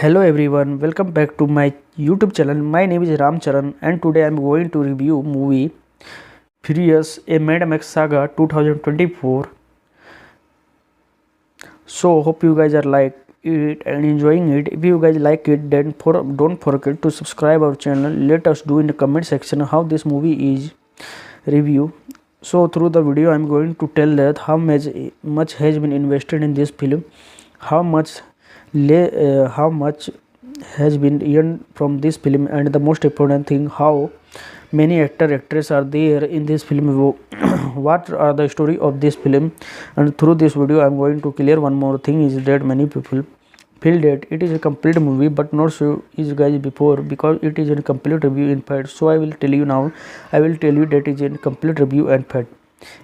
Hello everyone, welcome back to my YouTube channel. My name is Ram Charan and today I am going to review movie Furious, a Mad Max Saga 2024. So hope you guys are like it and enjoying it. If you guys like it, then don't forget to subscribe our channel. Let us do in the comment section how this movie is review. So through the video I am going to tell that how much has been invested in this film, how much how much has been earned from this film, and the most important thing, how many actors are there in this film, what are the story of this film. And through this video I am going to clear one more thing, is that many people feel that it is a complete movie, but not so is guys before, because it is a complete review in fact. So I will tell you now, I will tell you that it is a complete review and fact.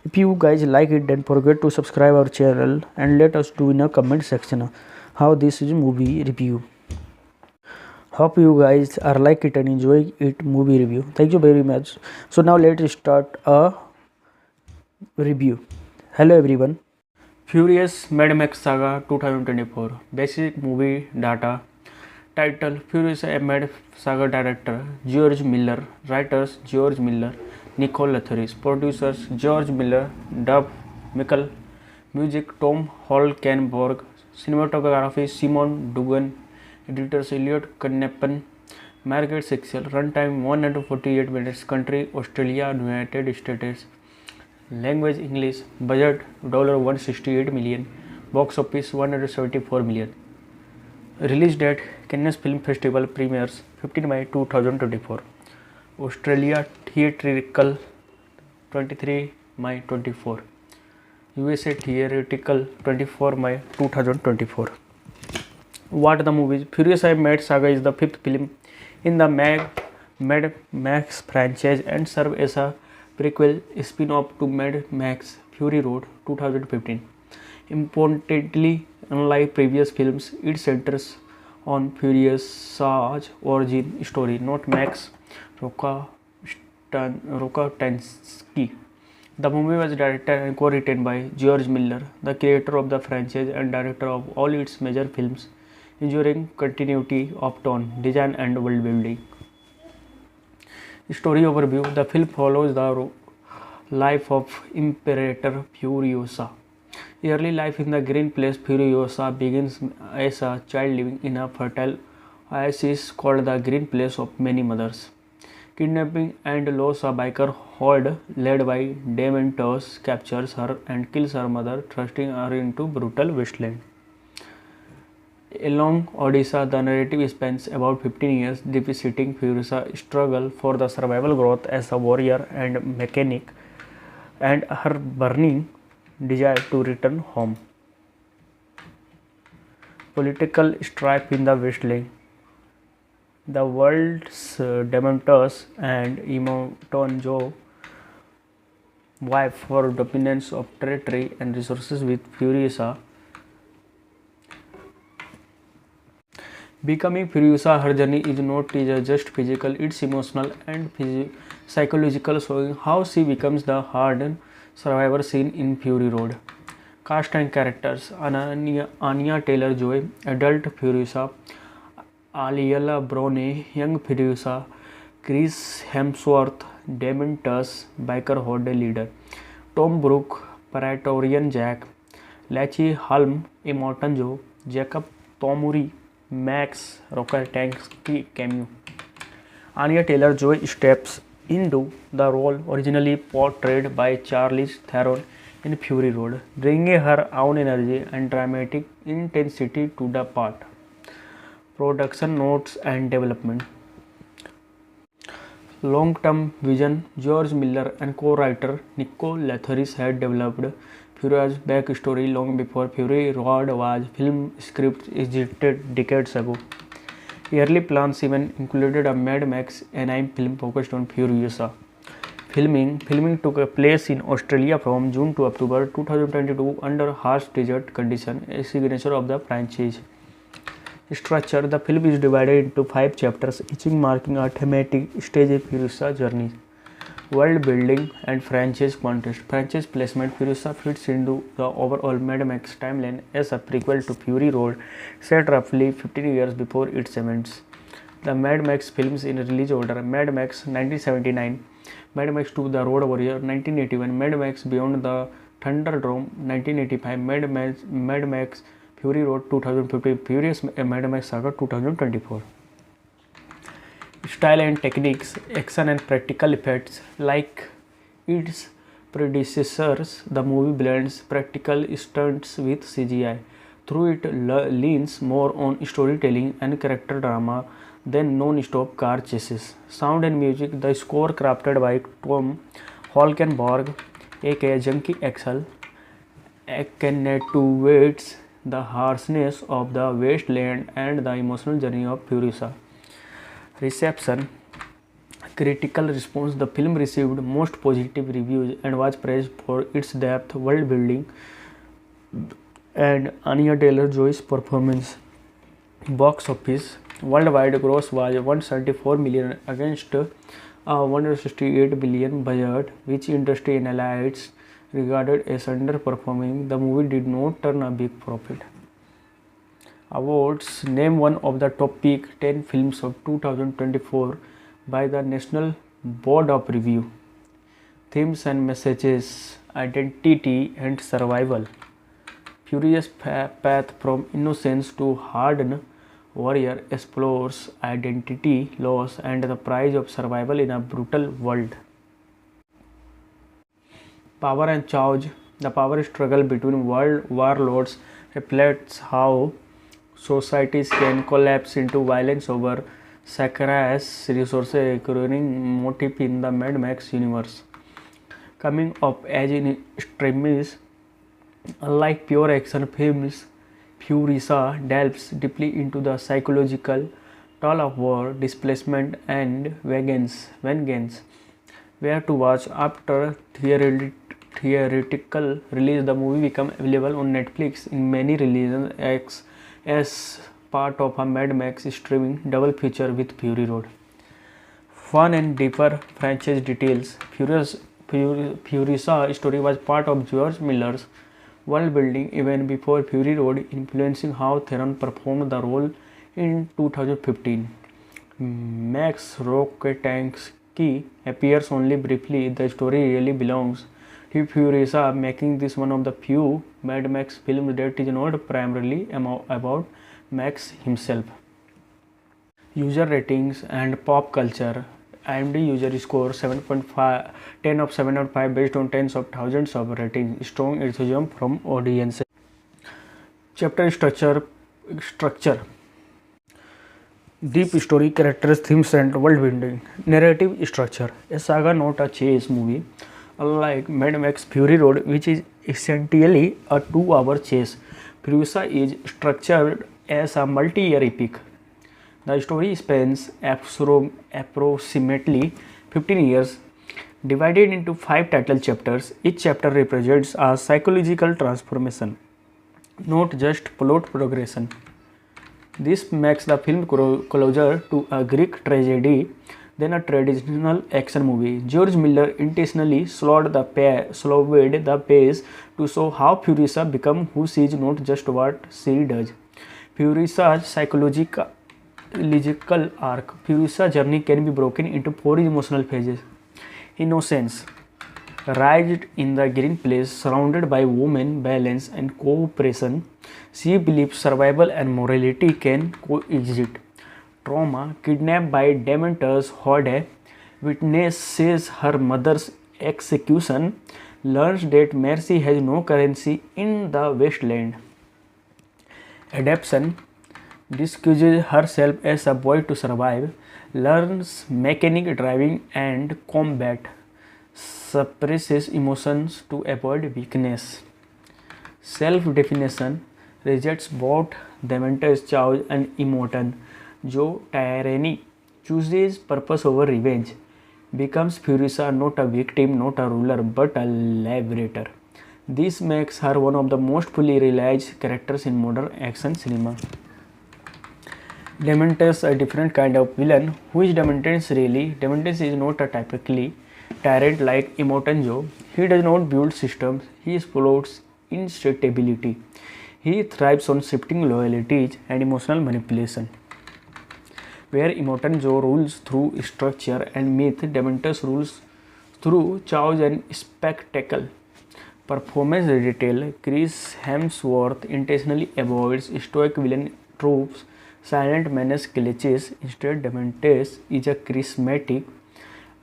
If you guys like it, then forget to subscribe our channel and let us do in a comment section how this is movie review. Hope you guys are like it and enjoy it movie review. Thank you very much. So now let's start a review. Hello everyone. Furious Mad Max Saga 2024. Basic movie data. Title: Furious a Mad Saga. Director George Miller. Writers George Miller, Nicole Lathris. Producers George Miller, Dub Michael. Music Tom Holkenborg. Cinematography Simon Dugan. Editors Elliot Kneppen. Margaret Sixel. Runtime 148 minutes. Country Australia, United States. Language English. Budget $168 million. Box office $174 million. Release date Cannes Film Festival premieres 15 May 2024. Australia theatrical 23 May 24. USA theatrical 24 May 2024. What the movie? Furious Mad Saga is the fifth film in the Mad Max franchise and serves as a prequel spin-off to Mad Max Fury Road 2015. Importantly, unlike previous films, it centers on Furiosa's origin story, not Max Rokatansky. The movie was directed and co-written by George Miller, the creator of the franchise and director of all its major films, ensuring continuity of tone, design and world building. Story overview. The film follows the life of Imperator Furiosa. Early life in the Green Place. Furiosa begins as a child living in a fertile oasis called the Green Place of Many Mothers. Kidnapping and loss. A biker horde led by Dementors captures her and kills her mother, thrusting her into brutal wasteland. Along Odisha, the narrative spans about 15 years depicting Furiosa's struggle for the survival, growth as a warrior and mechanic, and her burning desire to return home. Political strife in the wasteland. The world's Dementors and Imotonjo vie for dominance of territory and resources, with Furiosa becoming Furiosa. Her journey is not just physical, it's emotional and psychological, showing how she becomes the hardened survivor seen in Fury Road. Cast and characters. Anya Taylor-Joy, adult Furiosa. Aliella Brone, young Furiosa. Chris Hemsworth, Dementors biker horde leader. Tom Brook, Praetorian Jack. Lachi Halm, Immortan Joe. Jacob Tomuri, Max Rokatansky cameo. Anya Taylor-Joy steps into the role originally portrayed by Charlize Theron in Fury Road, bringing her own energy and dramatic intensity to the part. Production notes and development. Long-term vision. George Miller and co-writer Nicole Lathris had developed Furious backstory long before Fury Road was film script existed decades ago. Early plans even included a Mad Max anime film focused on Furiosa. Filming took place in Australia from June to October 2022 under harsh desert conditions, a signature of the franchise. Structure. The film is divided into 5 chapters, each marking a thematic stage in Furiosa's journey. World building and franchise context. Franchise placement. Furiosa fits into the overall Mad Max timeline as a prequel to Fury Road, set roughly 15 years before its events. The Mad Max films in release order: Mad Max 1979, Mad Max 2 The Road Warrior 1981, Mad Max Beyond the Thunderdome 1985, Mad Max Fury Road 2015, Furious Mad Max Saga 2024. Style and techniques. Action and practical effects. Like its predecessors, the movie blends practical stunts with CGI. Through it leans more on storytelling and character drama than non-stop car chases. Sound and music. The score crafted by Tom Holkenborg, aka Junkie XL, accentuates the harshness of the wasteland and the emotional journey of Furiosa. Reception. Critical response. The film received most positive reviews and was praised for its depth, world building, and Anya Taylor-Joy's performance. Box office. Worldwide gross was 174 million against a 168 billion budget, which industry analysts regarded as underperforming. The movie did not turn a big profit. Awards. Name one of the top peak 10 films of 2024 by the National Board of Review. Themes and messages. Identity and survival. Furious Path from Innocence to Hardened Warrior explores identity, loss, and the price of survival in a brutal world. Power and chaos. The power struggle between world warlords reflects how societies can collapse into violence over scarce resources, a recurring motif in the Mad Max universe. Coming of age in extremis. Unlike pure action films, Furiosa delves deeply into the psychological toll of war, displacement, and vengeance. Where to watch. After theatrical release, the movie became available on Netflix in many releases as part of a Mad Max streaming double feature with Fury Road. Fun and deeper franchise details. Furiosa story was part of George Miller's world building even before Fury Road, influencing how Theron performed the role in 2015. Max Rokitansky appears only briefly. The story really belongs to Furiosa, making this one of the few Mad Max films that is not primarily about Max himself. User ratings and pop culture. IMDb user score 7.5, 10 of 7.5 based on tens of thousands of ratings. Strong enthusiasm from audiences. Chapter structure. Deep story, characters, themes, and world building. Narrative structure. A saga, not a chase movie. Unlike Mad Max Fury Road, which is essentially a 2-hour chase, Furiosa is structured as a multi-year epic. The story spans approximately 15 years, divided into 5 title chapters. Each chapter represents a psychological transformation, not just plot progression. This makes the film closer to a Greek tragedy than a traditional action movie. George Miller intentionally slowed the pace to show how Furiosa becomes who she is, not just what she does. Furiosa's psychological arc. Furiosa's journey can be broken into 4 emotional phases. Innocence. Raised in the green place, surrounded by women, balance, and cooperation, she believes survival and morality can coexist. Trauma. Kidnapped by Dementor's horde, witnesses her mother's execution, learns that mercy has no currency in the wasteland. Adaptation. Disguises herself as a boy to survive, learns mechanic driving and combat, suppresses emotions to avoid weakness. Self-definition. Rejects both Dementor's chaos and emotion. Jo tyranny, chooses purpose over revenge, becomes Furiosa, not a victim, not a ruler, but a liberator. This makes her one of the most fully realized characters in modern action cinema. Dementor, a different kind of villain. Who is Dementor really? Dementor is not a typically tyrant like Immortan Joe. He does not build systems, he exploits instability. He thrives on shifting loyalties and emotional manipulation. Where Immortan Joe rules through structure and myth, Dementus rules through chaos and spectacle. Performance detail. Chris Hemsworth intentionally avoids stoic villain tropes, silent menace glitches. Instead, Dementus is a charismatic,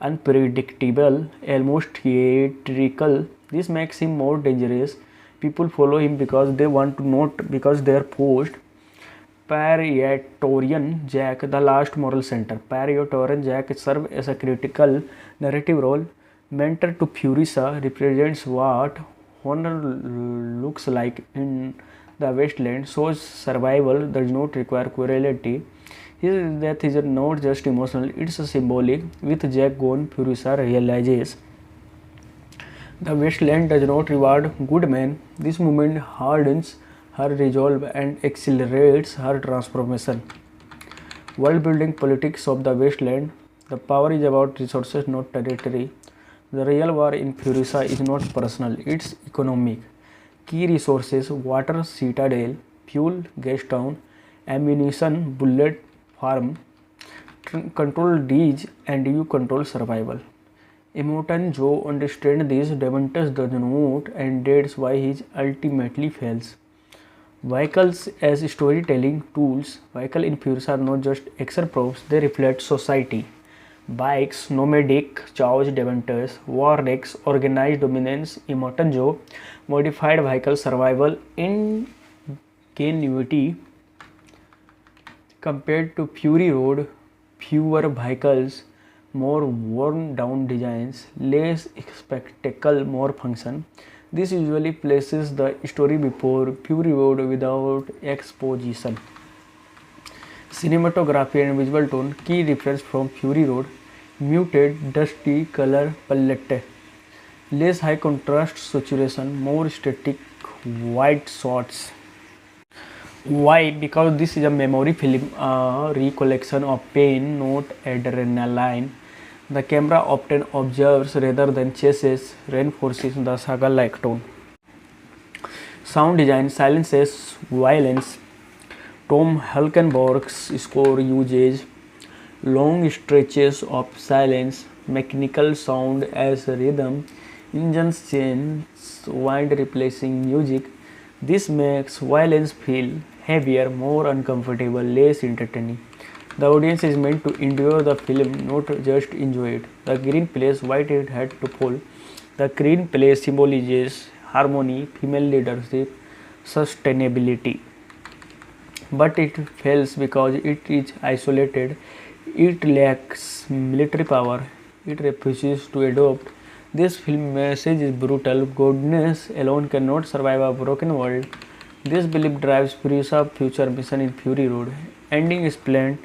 unpredictable, almost theatrical. This makes him more dangerous. People follow him because they want to, not because they are forced. Praetorian Jack, the last moral center. Praetorian Jack serves as a critical narrative role. Mentor to Furisa represents what honor looks like in the wasteland, shows survival does not require cruelty. His death is not just emotional, it's symbolic. With Jack gone, Furisa realizes the wasteland does not reward good men. This moment hardens her resolve and accelerates her transformation. World building politics of the wasteland. The power is about resources, not territory. The real war in Furisa is not personal, it's economic. Key resources: water, citadel, fuel, gas town, ammunition, bullet farm. Control these and you control survival. Immortan Joe understands this, Dementus does not, and that's why he ultimately fails. Vehicles as storytelling tools. Vehicles in Furisa are not just action props, they reflect society. Bikes, nomadic, chaos, Dementus, war wrecks, organized dominance, Immortan Joe, modified vehicle survival, ingenuity. Compared to Fury Road, fewer vehicles, more worn down designs, less spectacle, more function. This usually places the story before Fury Road without exposition. Cinematography and visual tone. Key difference from Fury Road: muted, dusty color palette, less high contrast saturation, more static white shots. Why? Because this is a memory film, a recollection of pain, not adrenaline. The camera often observes rather than chases, reinforcing the saga-like tone. Sound design silences violence. Tom Hulkenborg's score uses long stretches of silence, mechanical sound as rhythm, engines change, wind replacing music. This makes violence feel heavier, more uncomfortable, less entertaining. The audience is meant to endure the film, not just enjoy it. The green place, white it had to fall. The green place symbolizes harmony, female leadership, sustainability. But it fails because it is isolated, it lacks military power, it refuses to adopt. This film message is brutal. Goodness alone cannot survive a broken world. This belief drives Furisa's future mission in Fury Road. Ending is planned,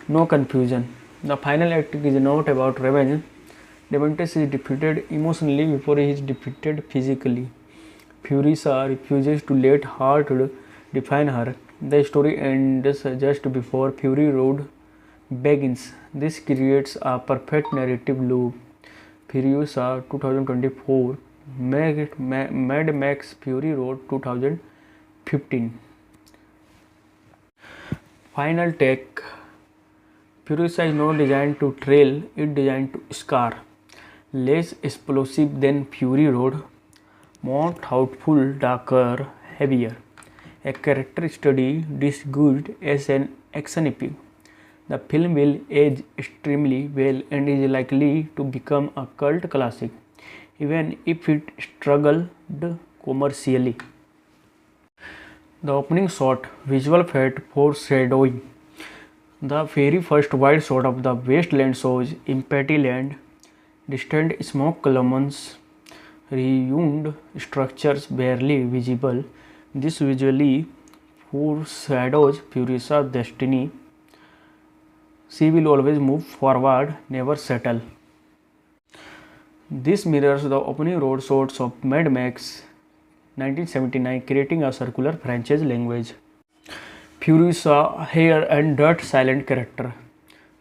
no confusion. The final act is not about revenge. Dementus is defeated emotionally before he is defeated physically. Furisa refuses to let heart define her. The story ends just before Fury Road begins. This creates a perfect narrative loop. Furiosa 2024, Mad Max Fury Road 2015. Final take. Furiosa is not designed to trail, it is designed to scar. Less explosive than Fury Road, more thoughtful, darker, heavier. A character study disguised as an action epic. The film will age extremely well and is likely to become a cult classic, even if it struggled commercially. The opening shot, visual fate foreshadowing. The very first wide shot of the wasteland shows empty land, distant smoke columns, ruined structures barely visible. This visually foreshadows Furisa's destiny. She will always move forward, never settle. This mirrors the opening road shots of Mad Max 1979, creating a circular franchise language. Furiosa hair and dirt silent character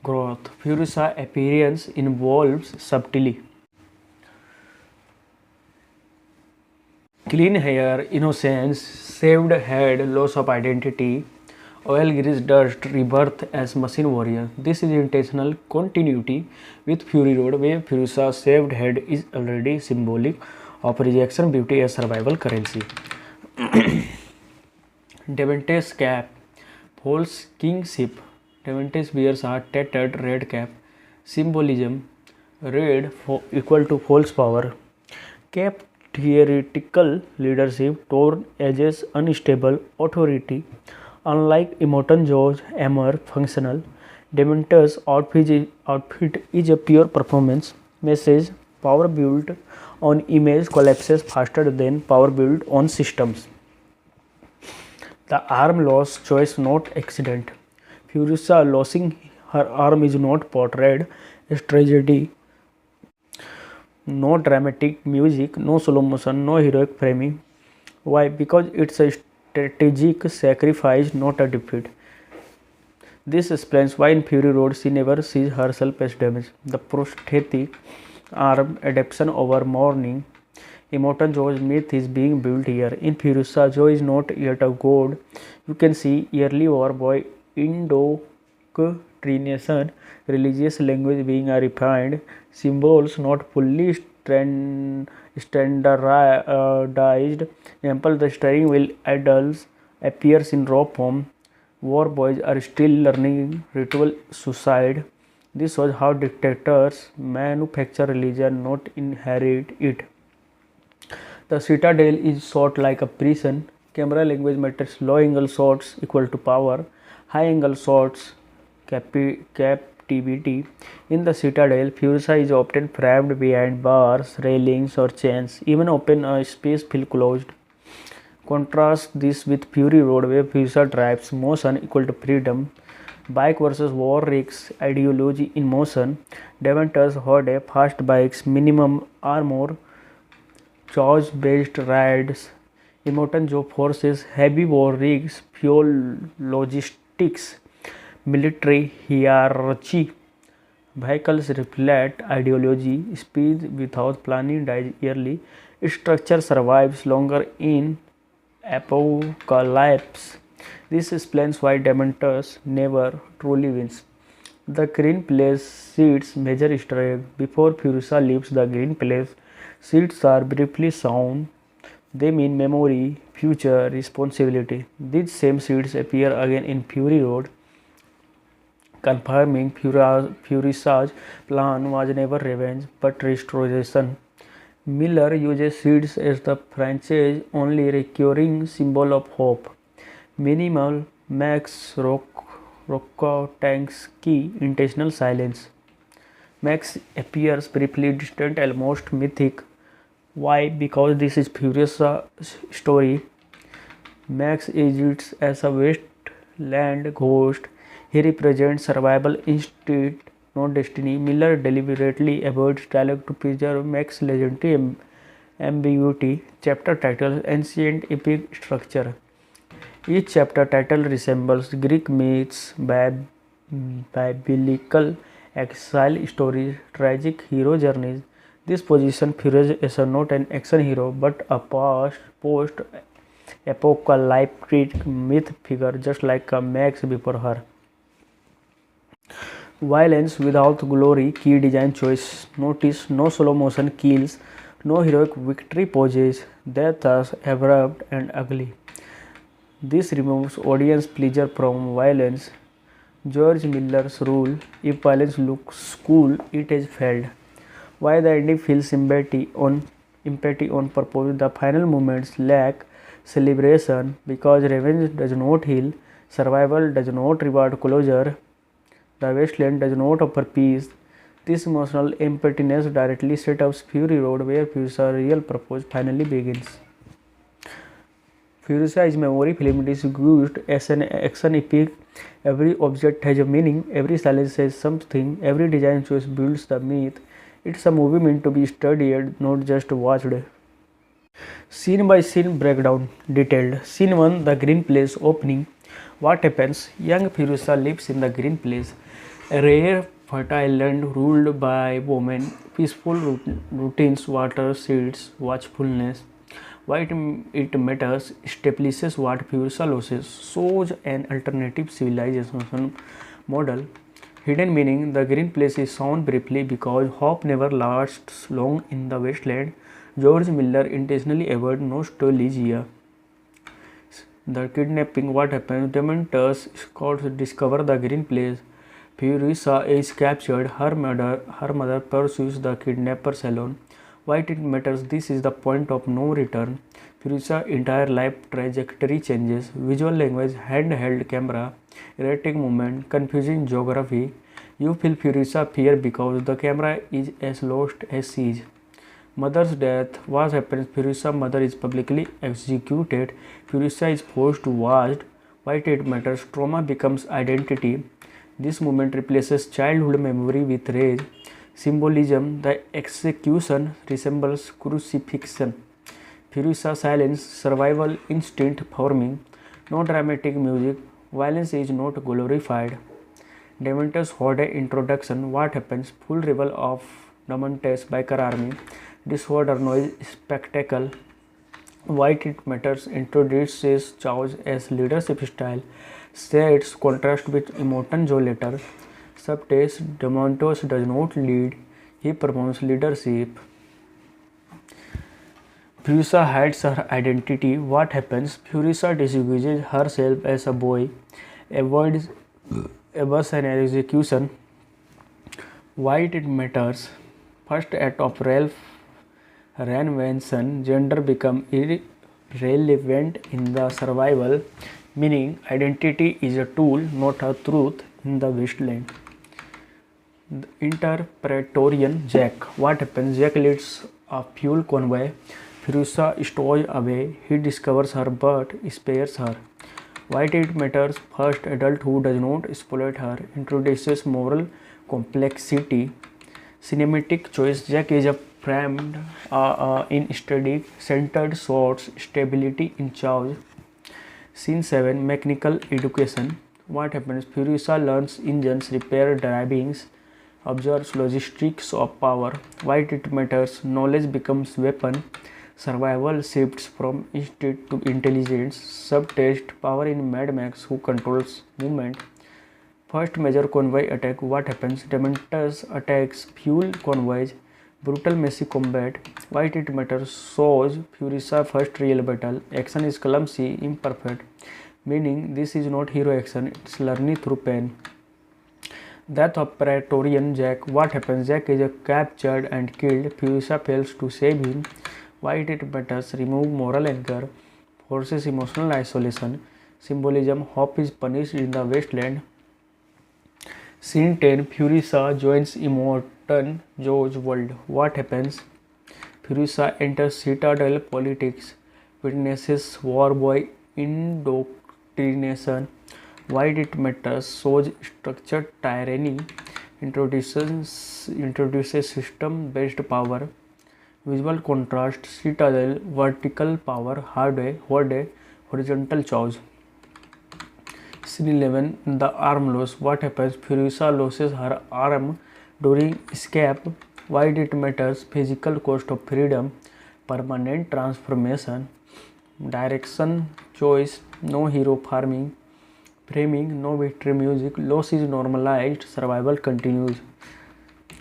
growth. Furiosa appearance involves subtlety. Clean hair, innocence, saved head, loss of identity, oil grease dust, rebirth as machine warrior. This is intentional continuity with Fury Road, where Furiosa's saved head is already symbolic of rejection, beauty as survival currency. Devante's cap, false kingship. Devante's wears a tattered red cap, symbolism red equal to false power. Cap theoretical leadership, torn edges, unstable authority. Unlike Emoton George Hammer functional, Dementor's outfit is a pure performance message. Power built on image collapses faster than power built on systems. The arm loss choice not accident. Furiosa losing her arm is not portrayed as tragedy. No dramatic music, no slow motion, no heroic framing. Why? Because it's a strategic sacrifice, not a defeat. This explains why in Fury Road she never sees herself as damaged. The prosthetic arm adaptation over mourning. Immortal Joe's myth is being built here. In Furiosa, Joe is not yet a god. You can see early war boy indoctrination, religious language being a refined, symbols not fully standardized. Example, the steering wheel idols appears in raw form. War boys are still learning ritual suicide. This was how dictators manufacture religion, not inherit it. The citadel is shot like a prison. Camera language matters. Low angle shots equal to power. High angle shots captivity. In the citadel, Furiosa is often framed behind bars, railings, or chains. Even open space feels closed. Contrast this with Fury Road, where Furiosa drives motion equal to freedom. Bike versus war rigs ideology in motion. Deventer's horde fast bikes, minimum armor, charge based rides. Emoton Joe forces heavy war rigs, fuel logistics, military hierarchy. Vehicles reflect ideology. Speed without planning dies early. Structure survives longer in apocalypse. This explains why Dementors never truly wins. The green place seeds major Easter egg. Before Furiosa leaves the green place, seeds are briefly sown. They mean memory, future, responsibility. These same seeds appear again in Fury Road, confirming Furiosa's plan was never revenge but restoration. Miller uses seeds as the franchise's only recurring symbol of hope. Minimal Max Rokotansky intentional silence. Max appears briefly distant, almost mythic. Why? Because this is Furiosa's story. Max exists as a wasteland ghost. He represents survival instinct, not destiny. Miller deliberately avoids dialogue to preserve Max's legendary ambiguity. Chapter title Ancient Epic Structure. Each chapter title resembles Greek myths, biblical exile stories, tragic hero journeys. This position Furiosa is not an action hero but a post-apocalyptic myth figure, just like a Max before her. Violence without glory, key design choice. Notice no slow motion kills, no heroic victory poses. Death is abrupt and ugly. This removes audience pleasure from violence. George Miller's rule: if violence looks cool, it has failed. Why the ending feels empathy on purpose. The final moments lack celebration because revenge does not heal, survival does not reward closure, the wasteland does not offer peace. This emotional emptiness directly sets up Fury Road, where Furiosa's real purpose finally begins. Furiosa is memory film disguised as an action epic. Every object has a meaning, every silence says something, every design choice builds the myth. It's a movie meant to be studied, not just watched. Scene by scene breakdown detailed. Scene 1, the green place opening. What happens? Young Furiosa lives in the green place, a rare fertile land ruled by women, peaceful routines, water, seeds, watchfulness. It matters establishes what Furiosa loses, shows an alternative civilization model. Hidden meaning: the green place is shown briefly because hope never lasts long in the wasteland. George Miller intentionally avoid nostalgia. The kidnapping: what happens? Dementors scouts discover the green place. Furiosa is captured. Her mother pursues the kidnappers alone. Why it matters? This is the point of no return. Furiosa's entire life trajectory changes. Visual language: handheld camera, erratic movement, confusing geography. You feel Furiosa fear because the camera is as lost as she is. Mother's death: what happens? Furiosa's mother is publicly executed. Furiosa is forced to watch. Why it matters? Trauma becomes identity. This moment replaces childhood memory with rage. Symbolism: the execution resembles crucifixion. Furiosa silence: survival instinct forming. No dramatic music. Violence is not glorified. Dementors Horde introduction: what happens? Full reveal of Dementors biker army. Disorder noise spectacle. Why it matters? Introduces Chaos as leadership style. Sets contrast with Emoton Joe later. Subtext: Dementos does not lead, he performs leadership. Furiosa hides her identity. What happens? Furiosa disguises herself as a boy, avoids an execution. Why it matters? First act of Ralph Reinvention: gender become irrelevant in the survival. Meaning: identity is a tool, not a truth in the wasteland. The Interpretorian Jack: what happens? Jack leads a fuel convoy. Furiosa stows away. He discovers her but spares her. Why it matters? First adult who does not exploit her. Introduces moral complexity. Cinematic choice: Jack is a framed in steady, centered shots, stability in chaos. Scene 7: Mechanical Education. What happens? Furiosa learns engines, repair drivings, observes logistics of power. Why it matters? Knowledge becomes weapon. Survival shifts from instinct to intelligence. Subtext: power in Mad Max who controls movement. First major convoy attack. What happens? Dementors attacks fuel convoys. Brutal messy combat. Why it matters? Shows Furiosa first real battle. Action is clumsy, imperfect. Meaning: this is not hero action, it's learning through pain. Death of Praetorian Jack. What happens? Jack is captured and killed. Furiosa fails to save him. Why it matters? Remove moral anchor. Forces emotional isolation. Symbolism: hope is punished in the wasteland. Scene 10: Furiosa joins Emoton Joe's world. What happens? Furiosa enters Citadel politics, witnesses war boy indoctrination. Why it matters? Shows structured tyranny. Introduces system-based power. Visual contrast: Citadel vertical power, Horde horizontal chaos. Scene 11: The arm loss. What happens? Furiosa loses her arm during escape. Why it matters? Physical cost of freedom, permanent transformation. Direction choice: no hero framing, no victory music. Loss is normalized, survival continues.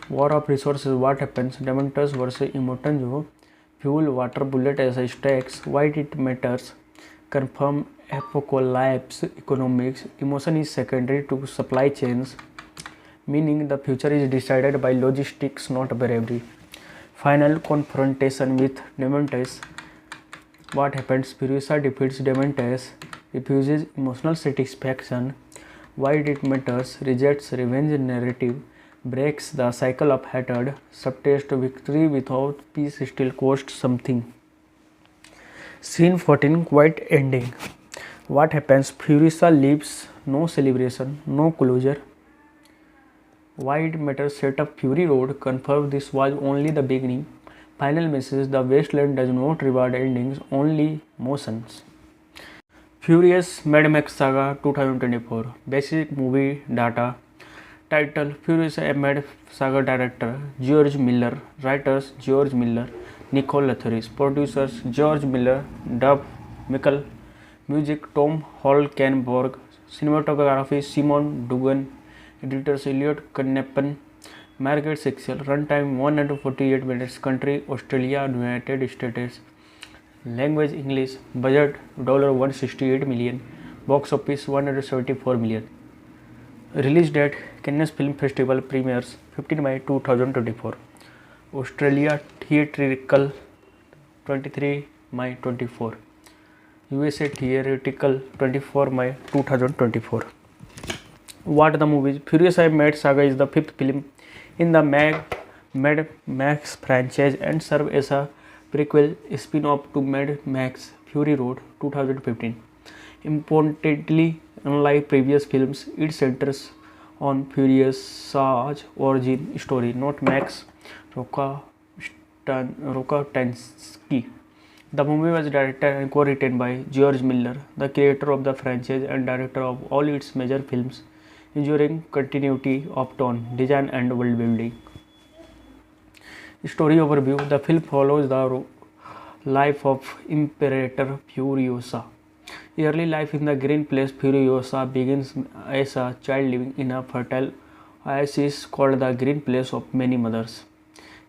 War of resources. What happens? Dementors versus Emoton Joe. Fuel, water, bullet as stacks. Why it matters? Confirm apocalypse economics. Emotion is secondary to supply chains. Meaning: the future is decided by logistics, not bravery. Final confrontation with Dementors. What happens? Furiosa defeats Dementors, refuses emotional satisfaction. Why it matters? Rejects revenge narrative, breaks the cycle of hatred. Subtext: victory without peace still costs something. Scene 14: quiet ending. What happens? Furiosa leaves, no celebration, no closure. Why it matters? Set up Fury Road, confirm this was only the beginning. Final message: the wasteland does not reward endings, only motions. Furious Mad Max Saga 2024. Basic movie data. Title: Furious Mad Saga. Director George Miller. Writers George Miller. Nicole Lathouris. Producers George Miller, Dub Michael. Music Tom Holkenborg. Cinematography Simon Dugan. Editors Elliot Kneppen. Margaret Sexel. Runtime 148 minutes. Country Australia, United States. Language English. Budget $168 million. Box office $174 million. Release date Cannes Film Festival premieres 15 May 2024. Australia theatrical 23 May 24. USA theatrical 24 May 2024. What the movie? Furiosa Mad Saga is the fifth film in the Mad Max franchise and serves as a prequel spin-off to Mad Max Fury Road 2015. Importantly, unlike previous films, it centers on Furiosa's origin story, not Max Rokatansky. The movie was directed and co-written by George Miller, the creator of the franchise and director of all its major films, ensuring continuity of tone, design and world building. Story overview. The film follows the life of Imperator Furiosa. Early life in the Green Place. Furiosa begins as a child living in a fertile oasis called the Green Place of many mothers.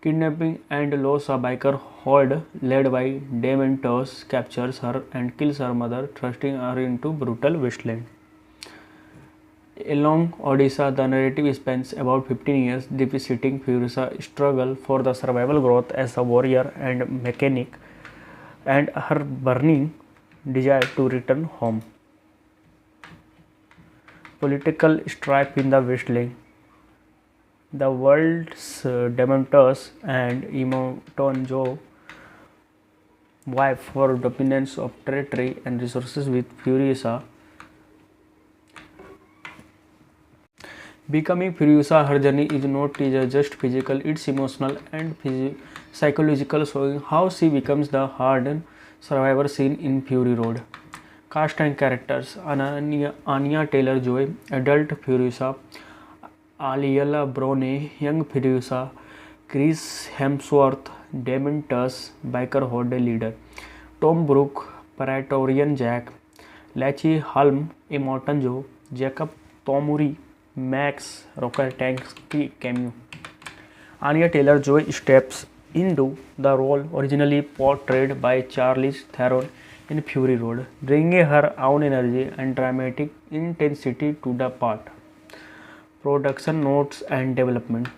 Kidnapping and loss. A biker horde led by Dementors captures her and kills her mother, thrusting her into brutal wasteland. Along Odisha, the narrative spans about 15 years, depicting Furiosa's struggle for the survival, growth as a warrior and mechanic, and her burning desire to return home. Political strife in the wasteland. The world's Dementors and Imoton Joe vie for dominance of territory and resources with Furiosa. Becoming Furiosa, her journey is not just physical, it's emotional and psychological, showing how she becomes the hardened survivor seen in Fury Road. Cast and characters. Anya Taylor-Joy, adult Furiosa. Aliella Brone, young Furiosa. Chris Hemsworth, Dementors biker horde leader. Tom Brooke, Praetorian Jack. Lachi Halm, Immortan Joe. Jacob Tomuri, Max Rokatansky cameo. Anya Taylor-Joy steps into the role originally portrayed by Charlize Theron in Fury Road, bringing her own energy and dramatic intensity to the part. Production notes and development.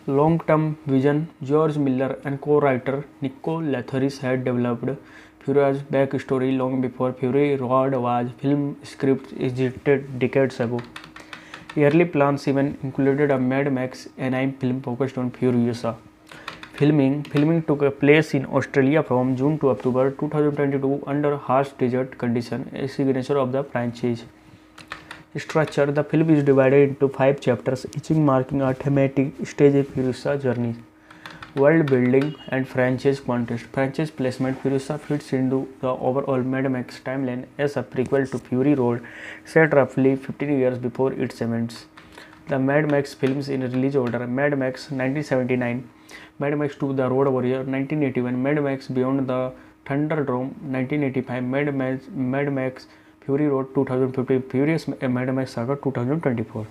Long-term vision. George Miller and co-writer Nicole Lathouris had developed Furiosa's backstory long before Fury Road was film script existed decades ago. Early plans even included a Mad Max anime film focused on Furiosa. Filming took place in Australia from June to October 2022 under harsh desert conditions, a signature of the franchise. Structure. The film is divided into 5 chapters, each marking a thematic stage in Furiosa's journey. World building and franchise context. Franchise placement. Furiosa fits into the overall Mad Max timeline as a prequel to Fury Road, set roughly 15 years before its events. The Mad Max films in release order: Mad Max 1979, Mad Max 2 The Road Warrior 1981, Mad Max Beyond the Thunderdome 1985, Mad Max Fury Road 2015, Furious Mad Max Saga 2024.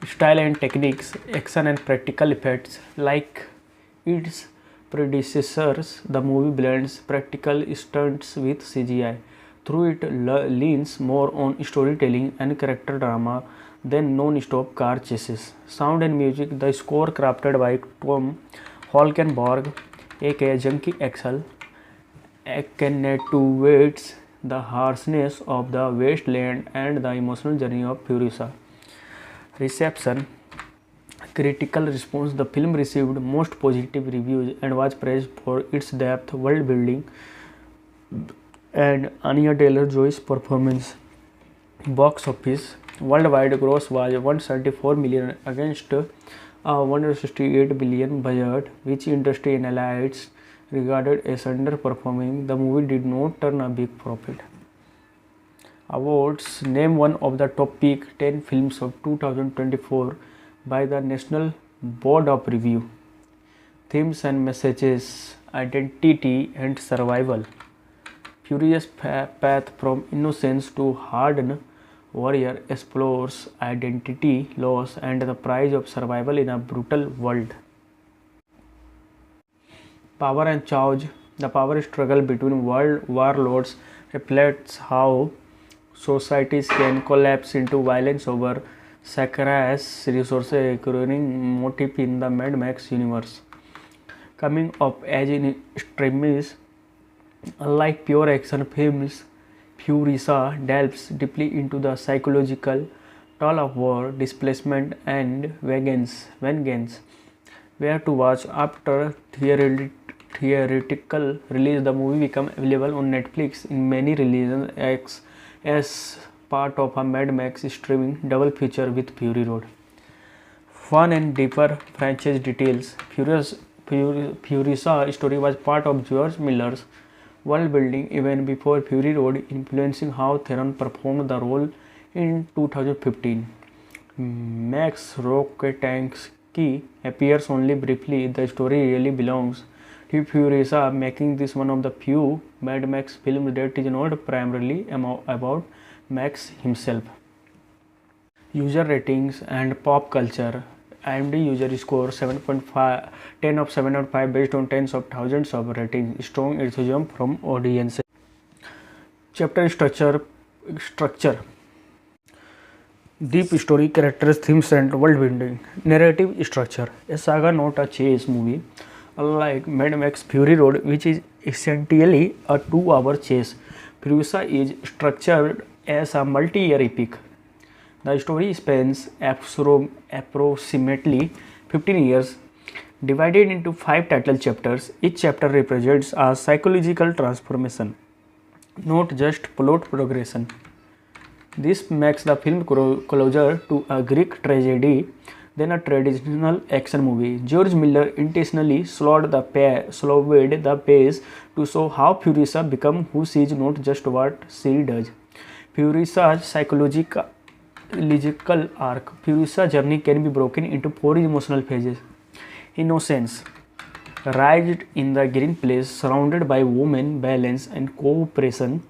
Style and techniques. Action and practical effects. Like its predecessors, the movie blends practical stunts with CGI. Through it leans more on storytelling and character drama than non-stop car chases. Sound and music. The score crafted by Tom Holkenborg, aka Junkie XL, accentuates the harshness of the wasteland and the emotional journey of Furiosa. Reception. Critical response. The film received most positive reviews and was praised for its depth, world building, and Anya Taylor-Joy's performance. Box office. Worldwide gross was $174 million against a $168 billion budget, which industry analysts regarded as underperforming. The movie did not turn a big profit. Awards. Name one of the top peak 10 films of 2024 by the National Board of Review. themes and messages, identity and survival. Furious path from innocence to hardened warrior explores identity, loss, and the price of survival in a brutal world. Power and Chaos. The power struggle between world warlords reflects how societies can collapse into violence over scarce resources, a recurring motif in the Mad Max universe. Coming of age in extremis, unlike pure action films, Furiosa delves deeply into the psychological toll of war, displacement, and vengeance. Where to watch after theoretical release, the movie became available on Netflix in many releases as part of a Mad Max streaming double feature with Fury Road. Fun and deeper franchise details. Furiosa story was part of George Miller's world building even before Fury Road, influencing how Theron performed the role in 2015. Max Rokitansky appears only briefly. The story really belongs to Furiosa, making this one of the few Mad Max films that is not primarily about Max himself. User ratings and pop culture. IMDb user score 7.5, 10 of 7.5 based on tens of thousands of ratings. Strong enthusiasm from audiences. Chapter structure. Deep story, characters, themes, and world building. Narrative structure. A saga, not a chase movie. Unlike Mad Max Fury Road, which is essentially a 2-hour chase, Furiosa is structured as a multi-year epic. The story spans approximately 15 years, divided into 5 title chapters. Each chapter represents a psychological transformation, not just plot progression. This makes the film closer to a Greek tragedy than a traditional action movie. George Miller intentionally slowed the pace to show how Furiosa becomes who she is, not just what she does. Furiosa's psychological arc. Furiosa's journey can be broken into 4 emotional phases. Innocence. Raised in the green place, surrounded by women, balance, and cooperation,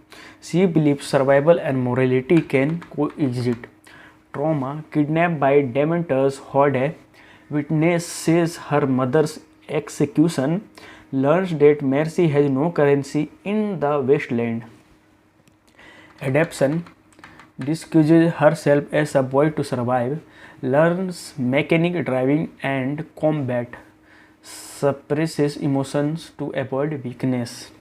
she believes survival and morality can coexist. Trauma. Kidnapped by Dementor's horde, witnesses her mother's execution, learns that mercy has no currency in the wasteland. Adaptation. Disguises herself as a boy to survive, learns mechanic driving and combat, suppresses emotions to avoid weakness.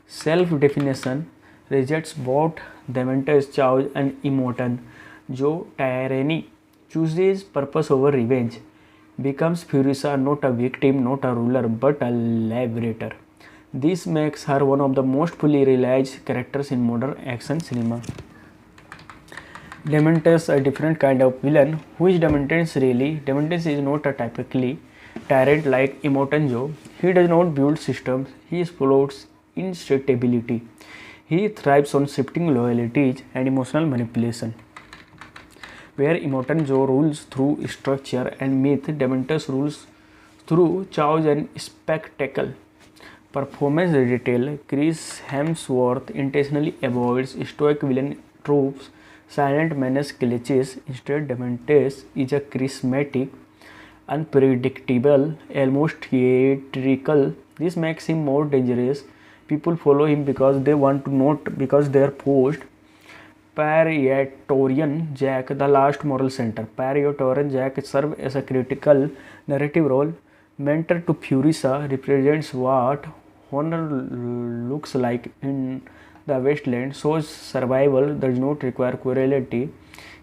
Self-definition. Rejects both Dementor's chaos and Emoton. Joe Tyranny chooses purpose over revenge. Becomes Furiosa, not a victim, not a ruler, but a liberator. This makes her one of the most fully realized characters in modern action cinema. Dementor, a different kind of villain. Who is Dementor really? Dementor is not a typically tyrant like Emoton Joe. He does not build systems, he exploits instability. He thrives on shifting loyalties and emotional manipulation. Where Emoton Joe rules through structure and myth, Dementor rules through chaos and spectacle. Performance detail. Chris Hemsworth intentionally avoids stoic villain tropes, silent menace cliches. Instead, Dementor is a charismatic, unpredictable, almost theatrical. This makes him more dangerous. People follow him because they want to, not because they are forced. Praetorian Jack, the last moral center. Praetorian Jack serves as a critical narrative role. Mentor to Furiosa, represents what honor looks like in the wasteland, shows survival does not require cruelty.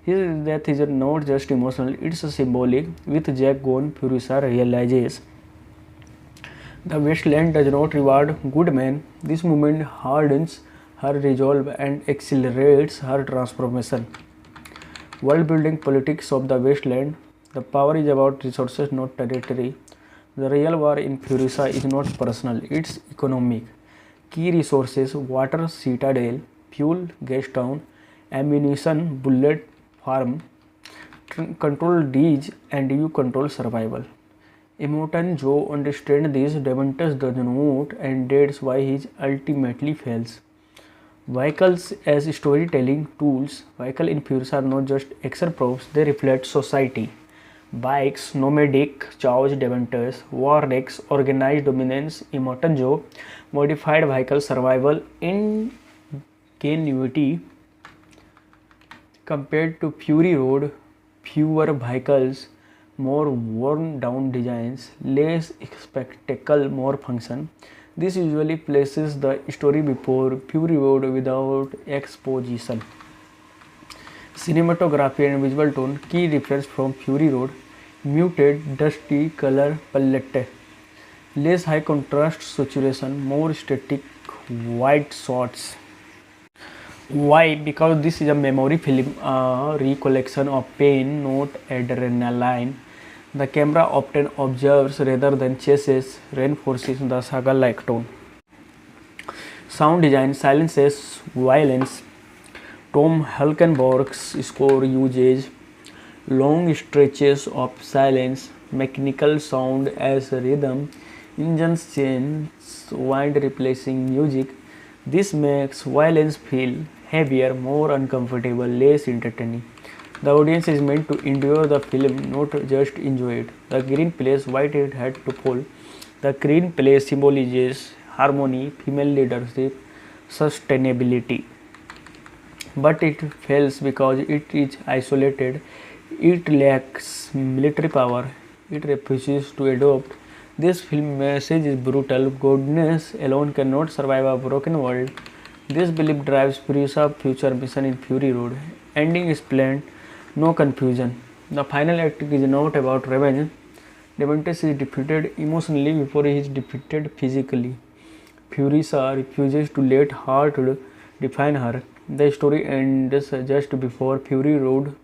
His death is not just emotional, it's symbolic. With Jack gone, Furiosa realizes the wasteland does not reward good men. This moment hardens her resolve and accelerates her transformation. World building. Politics of the wasteland. The power is about resources, not territory. The real war in Furiosa is not personal, it's economic. Key resources: water, citadel, fuel, gas town, ammunition, bullet farm. Control these and you control survival. Immortan Joe understands this, Deventus does not, and that's why he ultimately fails. Vehicles as storytelling tools, vehicles in Furious are not just action props, they reflect society. Bikes, nomadic, chaos, Deventers, war wrecks, organized dominance, Immortan Joe, modified vehicle survival, ingenuity. Compared to Fury Road, fewer vehicles, more worn down designs, less spectacle, more function. This usually places the story before Fury Road without exposition. Cinematography and visual tone, key difference from Fury Road, muted, dusty color palette, less high contrast saturation, more static white shots. Why? Because this is a memory film, a recollection of pain, not adrenaline. The camera often observes rather than chases, reinforces the saga-like tone. Sound design silences violence. Tom Hulkenborg's score uses long stretches of silence, mechanical sound as rhythm, engines change, wind replacing music. This makes violence feel heavier, more uncomfortable, less entertaining. The audience is meant to endure the film, not just enjoy it. The green place, white it had to fall. The green place symbolizes harmony, female leadership, sustainability. But it fails because it is isolated, it lacks military power, it refuses to adopt. This film message is brutal. Goodness alone cannot survive a broken world. This belief drives Furiosa's future mission in Fury Road. Ending is planned, no confusion. The final act is not about revenge. Deventus is defeated emotionally before he is defeated physically. Furiosa refuses to let heart define her. The story ends just before Fury Road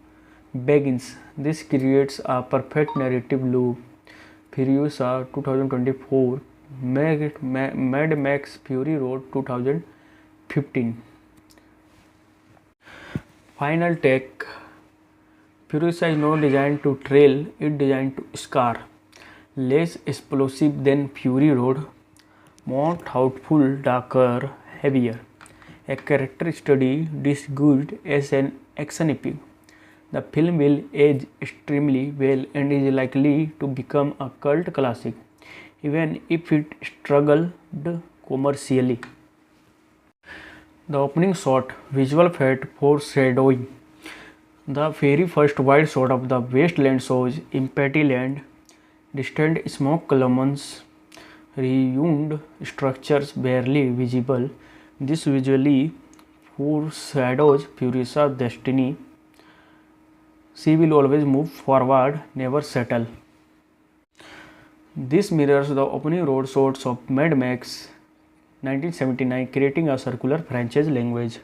begins. This creates a perfect narrative loop. Furiosa 2024, Mad Max Fury Road 2015. Final take. Furiosa is not designed to trail, it is designed to scar. Less explosive than Fury Road, more thoughtful, darker, heavier. A character study disguised as an action epic. The film will age extremely well and is likely to become a cult classic, even if it struggled commercially. The opening shot, visual fate foreshadowing. The very first wide shot of the wasteland shows empty land, distant smoke columns, ruined structures barely visible. This visually foreshadows Furiosa's destiny. She will always move forward, never settle. This mirrors the opening road shots of Mad Max 1979, creating a circular franchise language.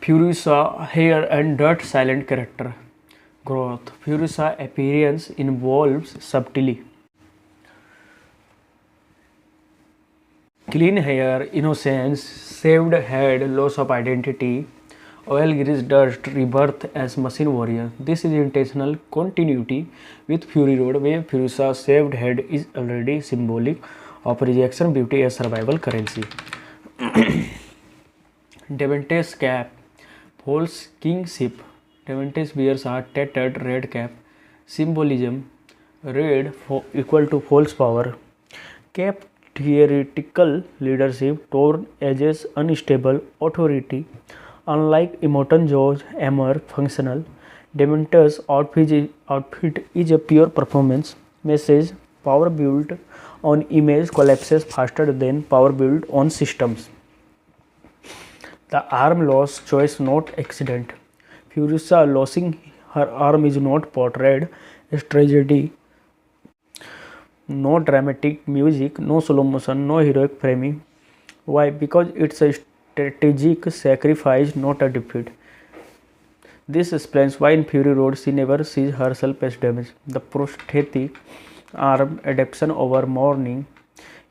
Furiosa hair and dirt silent character growth. Furiosa appearance involves subtlety. Clean hair, innocence, shaved head, loss of identity, oil grease dust, rebirth as machine warrior. This is intentional continuity with Fury Road, where Furiosa's shaved head is already symbolic of rejection, beauty as survival currency. Deventus cap, false kingship. Deventus wears a tattered red cap, symbolism red equal to false power. Cap theoretical leadership, torn edges, unstable authority. Unlike Immortan Joe's armor functional, Dementor's outfit is a pure performance. Message: power built on image collapses faster than power built on systems. The arm loss choice not accident. Furiosa losing her arm is not portrayed as tragedy. No dramatic music, no slow motion, no heroic framing. Why? Because it's a strategic sacrifice, not a defeat. This explains why in Fury Road she never sees herself as damaged. The prosthetic arm adaptation over mourning.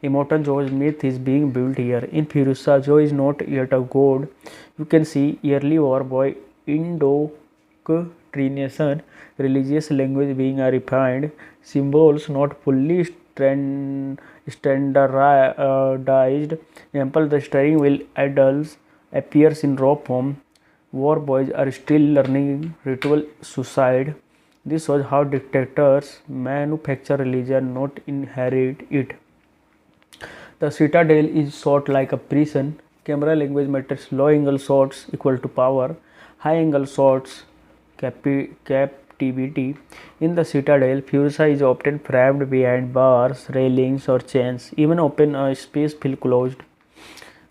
Immortan Joe's myth is being built here. In Furiosa, Joe is not yet a god. You can see early war boy Indoctrinated indoctrination, religious language being a refined, symbols not fully standardized. Example, the steering wheel idols appears in raw form. War boys are still learning ritual suicide. This shows how dictators manufacture religion, not inherit it. The citadel is shot like a prison. Camera language matters. Low angle shots equal to power. High angle shots captivity. In the citadel, Furiosa is often framed behind bars, railings, or chains. Even open space feels closed.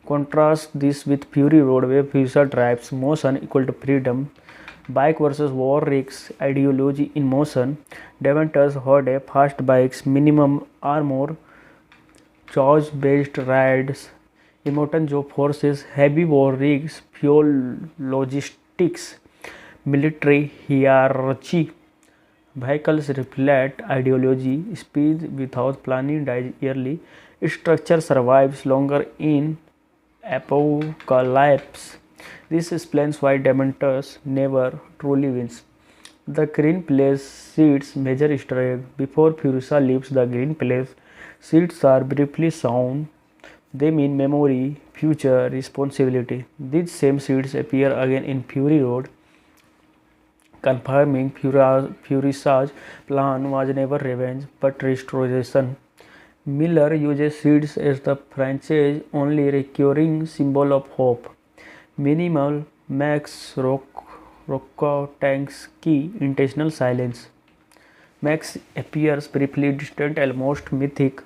Contrast this with Fury Road, where Furiosa drives motion equal to freedom. Bike versus war rigs ideology in motion. Deventer's Horde fast bikes, minimum armor, charge based rides. Emoton Joe forces heavy war rigs, fuel logistics, military hierarchy. Vehicles reflect ideology, speed without planning dies early, structure survives longer in apocalypse. This explains why Dementors never truly wins. The Green Place seeds major Easter egg. Before Furiosa leaves the Green Place, seeds are briefly shown. They mean memory, future, responsibility. These same seeds appear again in Fury Road, confirming Furiosa's plan was never revenge but restoration. Miller uses seeds as the franchise's only recurring symbol of hope. Minimal Max Rokotansky intentional silence. Max appears briefly distant, almost mythic.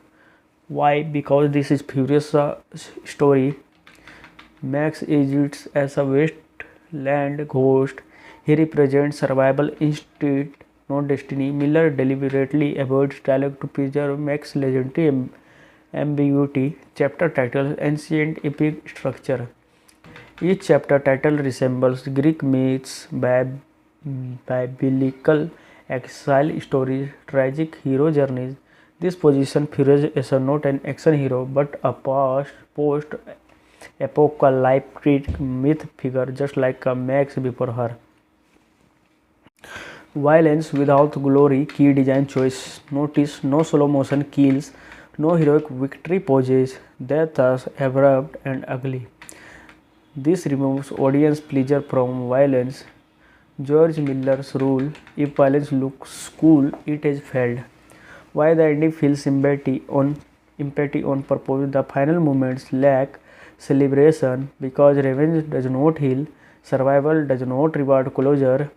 Why? Because this is Furiosa's story. Max exists as a wasteland ghost. He represents survival instinct, not destiny. Miller deliberately avoids dialogue to preserve Max's legendary ambiguity. Chapter title Ancient Epic Structure. Each chapter title resembles Greek myths, biblical exile stories, tragic hero journeys. This position Furiosa is not an action hero but a post-apocalyptic myth figure, just like a Max before her. Violence without glory, key design choice. Notice no slow motion kills, no heroic victory poses. Death is abrupt and ugly. This removes audience pleasure from violence. George Miller's rule: if violence looks cool, it has failed. Why the ending feels empathy on purpose. The final moments lack celebration because revenge does not heal, survival does not reward closure,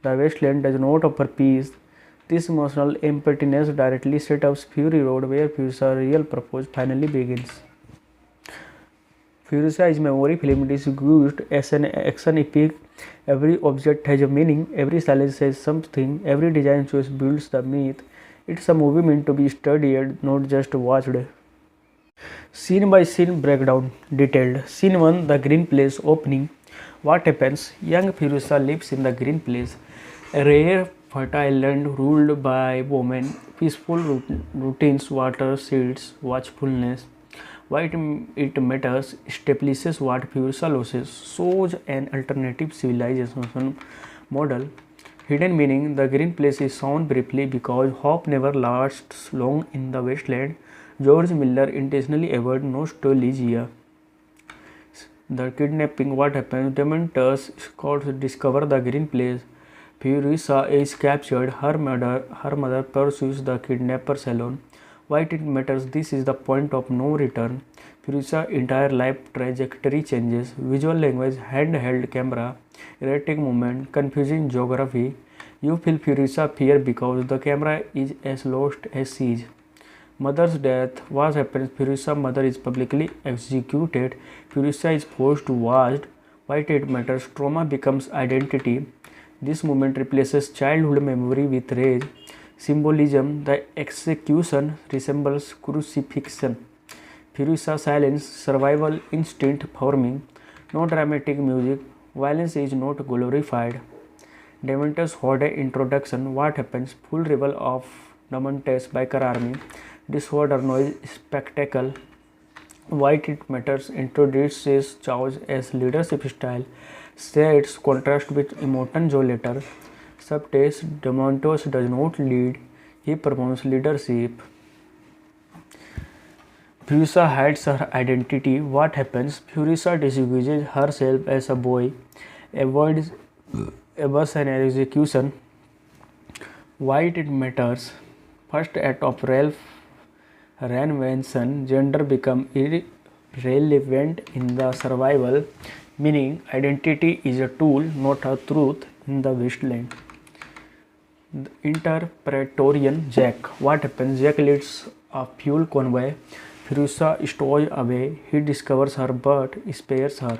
the wasteland does not offer peace. This emotional emptiness directly sets up Fury Road, where Furiosa's real purpose finally begins. Furiosa is memory film. It is used as an action epic. Every object has a meaning, every silence says something, every design choice builds the myth. It's a movie meant to be studied, not just watched. Scene by scene breakdown, detailed. Scene 1, the Green Place opening. What happens? Young Furiosa lives in the Green Place, a rare fertile land ruled by women. Peaceful routines, water, seeds, watchfulness. Why it matters establishes what Furiosa loses, shows an alternative civilization model. Hidden meaning: the Green Place is shown briefly because hope never lasts long in the wasteland. George Miller intentionally avoided nostalgia. The kidnapping: what happens? Dementors scouts discover the Green Place. Furiosa is captured. Her mother pursues the kidnappers alone. Why it matters? This is the point of no return. Furiosa's entire life trajectory changes. Visual language: handheld camera, erratic movement, confusing geography. You feel Furiosa fear because the camera is as lost as she is. Mother's death: what happens? Furiosa's mother is publicly executed. Furiosa is forced to watch. Why it matters? Trauma becomes identity. This moment replaces childhood memory with rage. Symbolism: the execution resembles crucifixion. Furiosa's silence: survival instinct forming. No dramatic music. Violence is not glorified. Dementor's Horde introduction: what happens? Full reveal of Dementor's biker army. Disorder, noise, spectacle. Why it matters? Introduces Chaos as leadership style. Sets contrast with Emoton Joe later. Subtext: Demontos does not lead, he promotes leadership. Furiosa hides her identity. What happens? Furiosa disguises herself as a boy, avoids abuse and execution. Why it matters? First act of Ralph Reinvention, gender become irrelevant in the survival, meaning identity is a tool, not a truth in the wasteland. The Interpretorian Jack. What happens? Jack leads a fuel convoy. Furiosa stows away. He discovers her but spares her.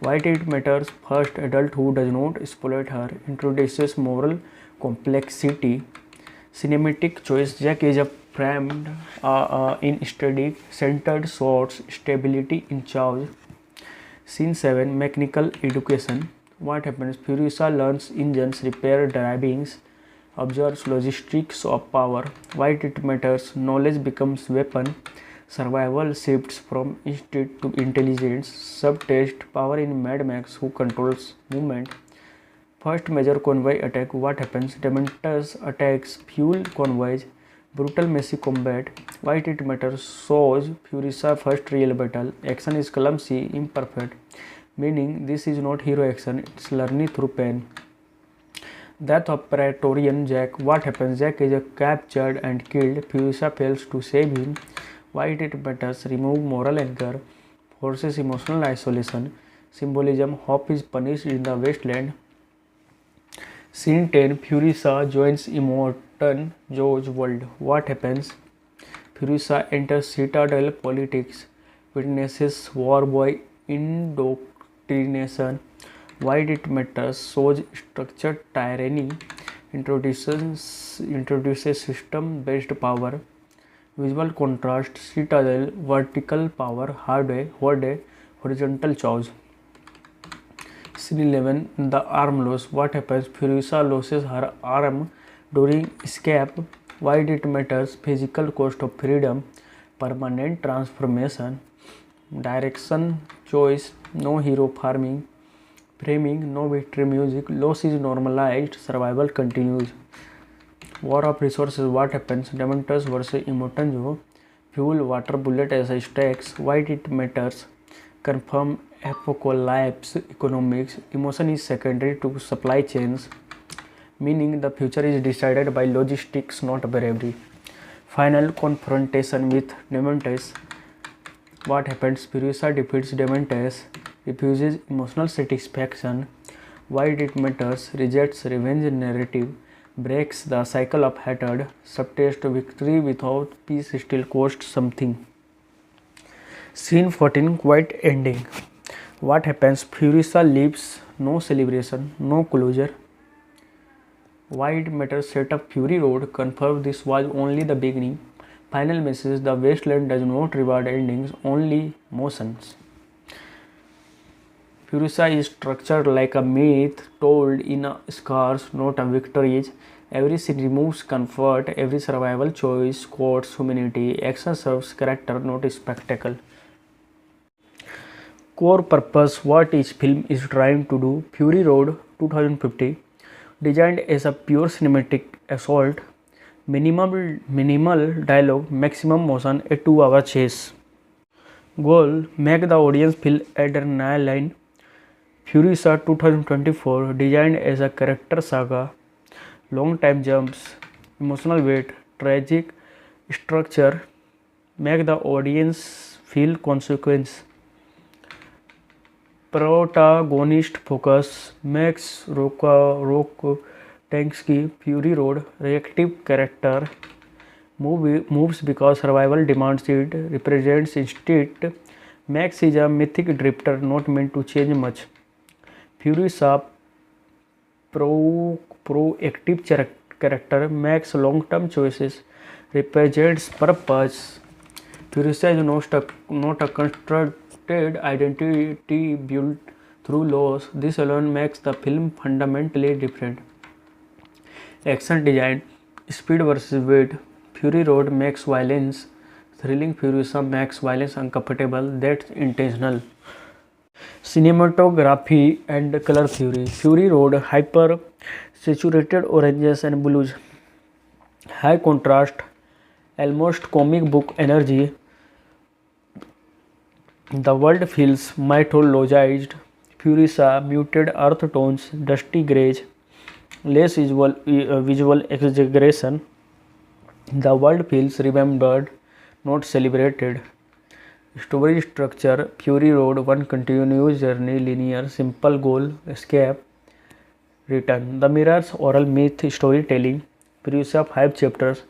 Why it matters? First adult who does not exploit her introduces moral complexity. Cinematic choice. Jack is a framed in steady, centered shots, stability in chaos. Scene 7. Mechanical education. What happens? Furiosa learns engines, repair drivings, observes logistics of power. Why it matters? Knowledge becomes weapon. Survival shifts from instinct to intelligence. Subtext: power in Mad Max, who controls movement. First major convoy attack. What happens? Dementors attacks fuel convoys. Brutal messy combat. Why it matters? Shows Furiosa first real battle. Action is clumsy, imperfect. Meaning this is not hero action, it's learning through pain. Death of Praetorian Jack. What happens? Jack is captured and killed. Furiosa fails to save him. Why it matters? Remove moral anchor. Forces emotional isolation. Symbolism: hope is punished in the wasteland. Scene 10. Furiosa joins Immortan Joe's world. What happens? Furiosa enters Citadel politics. Witnesses war boy indoctrination. Why it matters? Shows structured tyranny. Introduces system-based power. Visual contrast: Citadel vertical power, Horde horizontal chaos. Scene 11. The arm loss. What happens? Furiosa loses her arm during escape. Why it matters? Physical cost of freedom, permanent transformation. Direction choice: no hero framing, no victory music. Loss is normalized, survival continues. War of resources. What happens? Dementors versus Immortan Joe. Fuel, water, bullet as stakes. Why it matters? Confirm apocalypse economics. Emotion is secondary to supply chains, meaning the future is decided by logistics, not bravery. Final confrontation with Dementors. What happens? Furiosa defeats Dementors, refuses emotional satisfaction. Why it matters? Rejects revenge narrative, breaks the cycle of hatred. Subtext: victory without peace still costs something. Scene 14. Quiet ending. What happens? Furiosa leaves, no celebration, no closure. Why it matters? Set up Fury Road, confirm this was only the beginning. Final message: the wasteland does not reward endings, only motions. Furiosa is structured like a myth told in scars, not a victories. Every scene removes comfort, every survival choice quotes humanity. Action serves character, not spectacle. Core purpose: what each film is trying to do. Fury Road 2050, designed as a pure cinematic assault, minimal dialogue, maximum motion, a 2-hour chase. Goal: make the audience feel adrenaline. Furiosa 2024, designed as a character saga, long time jumps, emotional weight, tragic structure, make the audience feel consequence. Protagonist focus: Max Rokitansky. Fury Road, reactive character, moves because survival demands it, represents instinct. Max is a mythic drifter not meant to change much. Furiosa, proactive character, makes long-term choices, represents purpose. Furiosa is not a constructed identity built through loss. This alone makes the film fundamentally different. Action design: speed versus weight. Fury Road makes violence thrilling. Furiosa makes violence uncomfortable. That's intentional. Cinematography and color theory. Fury Road hyper saturated oranges and blues, high contrast, almost comic book energy. The world feels mythologized. Furiosa, muted earth tones, dusty grays, less visual exaggeration. The world feels remembered, not celebrated. Story structure: Fury Road, one continuous journey, linear, simple goal, escape, return. The Mirror's oral myth storytelling: Furiosa 5 chapters,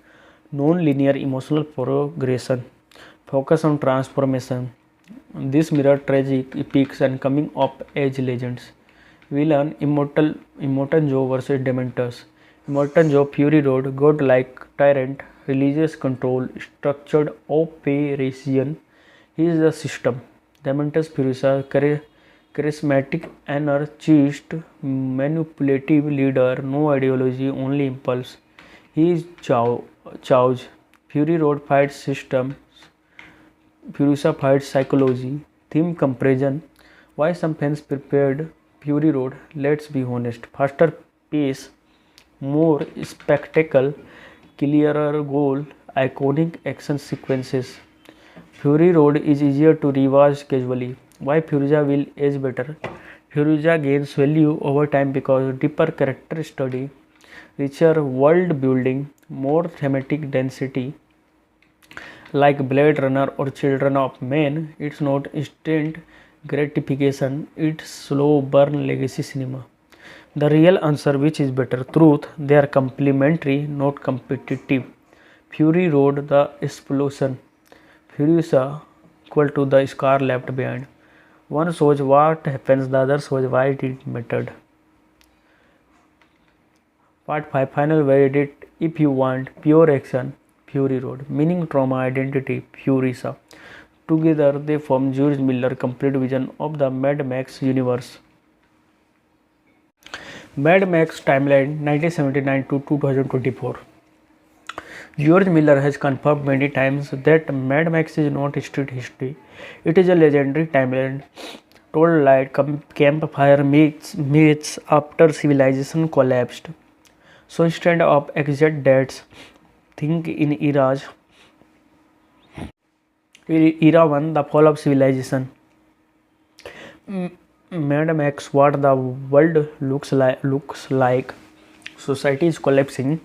non-linear emotional progression, focus on transformation. This mirror tragic epics and coming of age legends. Villain: Immortan Joe versus Dementors. Immortan Joe, Fury Road, godlike tyrant, religious control, structured operation. He is the system. Dementors Furiosa, charismatic anarchist, manipulative leader, no ideology, only impulse. He is Chow's. Fury Road fights system. Furiosa fights psychology. Theme comparison. Why some fans prepared Fury Road? Let's be honest. Faster pace, more spectacle, clearer goal, iconic action sequences. Fury Road is easier to rewatch casually. Why Furiosa will age better? Furiosa gains value over time because deeper character study, richer world building, more thematic density. Like Blade Runner or Children of Men, it's not instant gratification, it's slow burn legacy cinema. The real answer: which is better? Truth: they are complementary, not competitive. Fury Road, the explosion. Furiosa equal to the scar left behind. One shows what happens, the other shows why it mattered. Part 5 Final verdict. If you want pure action, Fury Road. Meaning, trauma, identity, Furiosa. Together they form George Miller's complete vision of the Mad Max universe. Mad Max timeline 1979 to 2024. George Miller has confirmed many times that Mad Max is not street history. It is a legendary timeline told like campfire meets after civilization collapsed. So instead of exact dates, think in eras. Era 1, the fall of civilization. Mad Max, what the world looks like. Society is collapsing,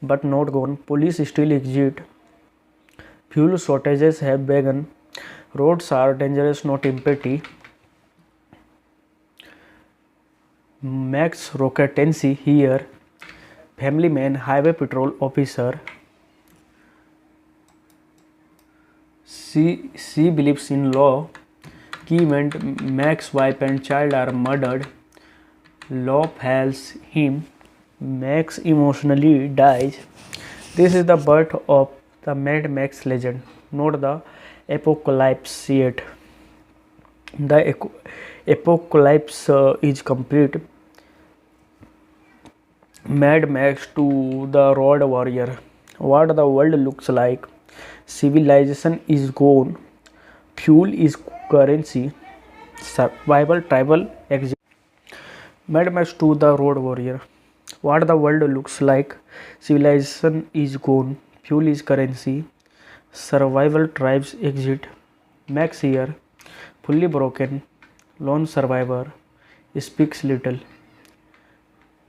but not gone. Police still exist. Fuel shortages have begun. Roads are dangerous, not empty. Max Rocketency here. Family man, highway patrol officer. She believes in law. Key event: Max's wife and child are murdered. Law fails him. Max emotionally dies. This is the birth of the Mad Max legend, not the apocalypse yet. The apocalypse is complete. Mad Max to the Road Warrior. What the world looks like. Civilization is gone. Fuel is currency. Survival, travel, exit. Mad Max to the Road Warrior. What the world looks like. Civilization is gone. Fuel is currency. Survival, tribes, exit. Max here. Fully broken. Lone survivor. Speaks little.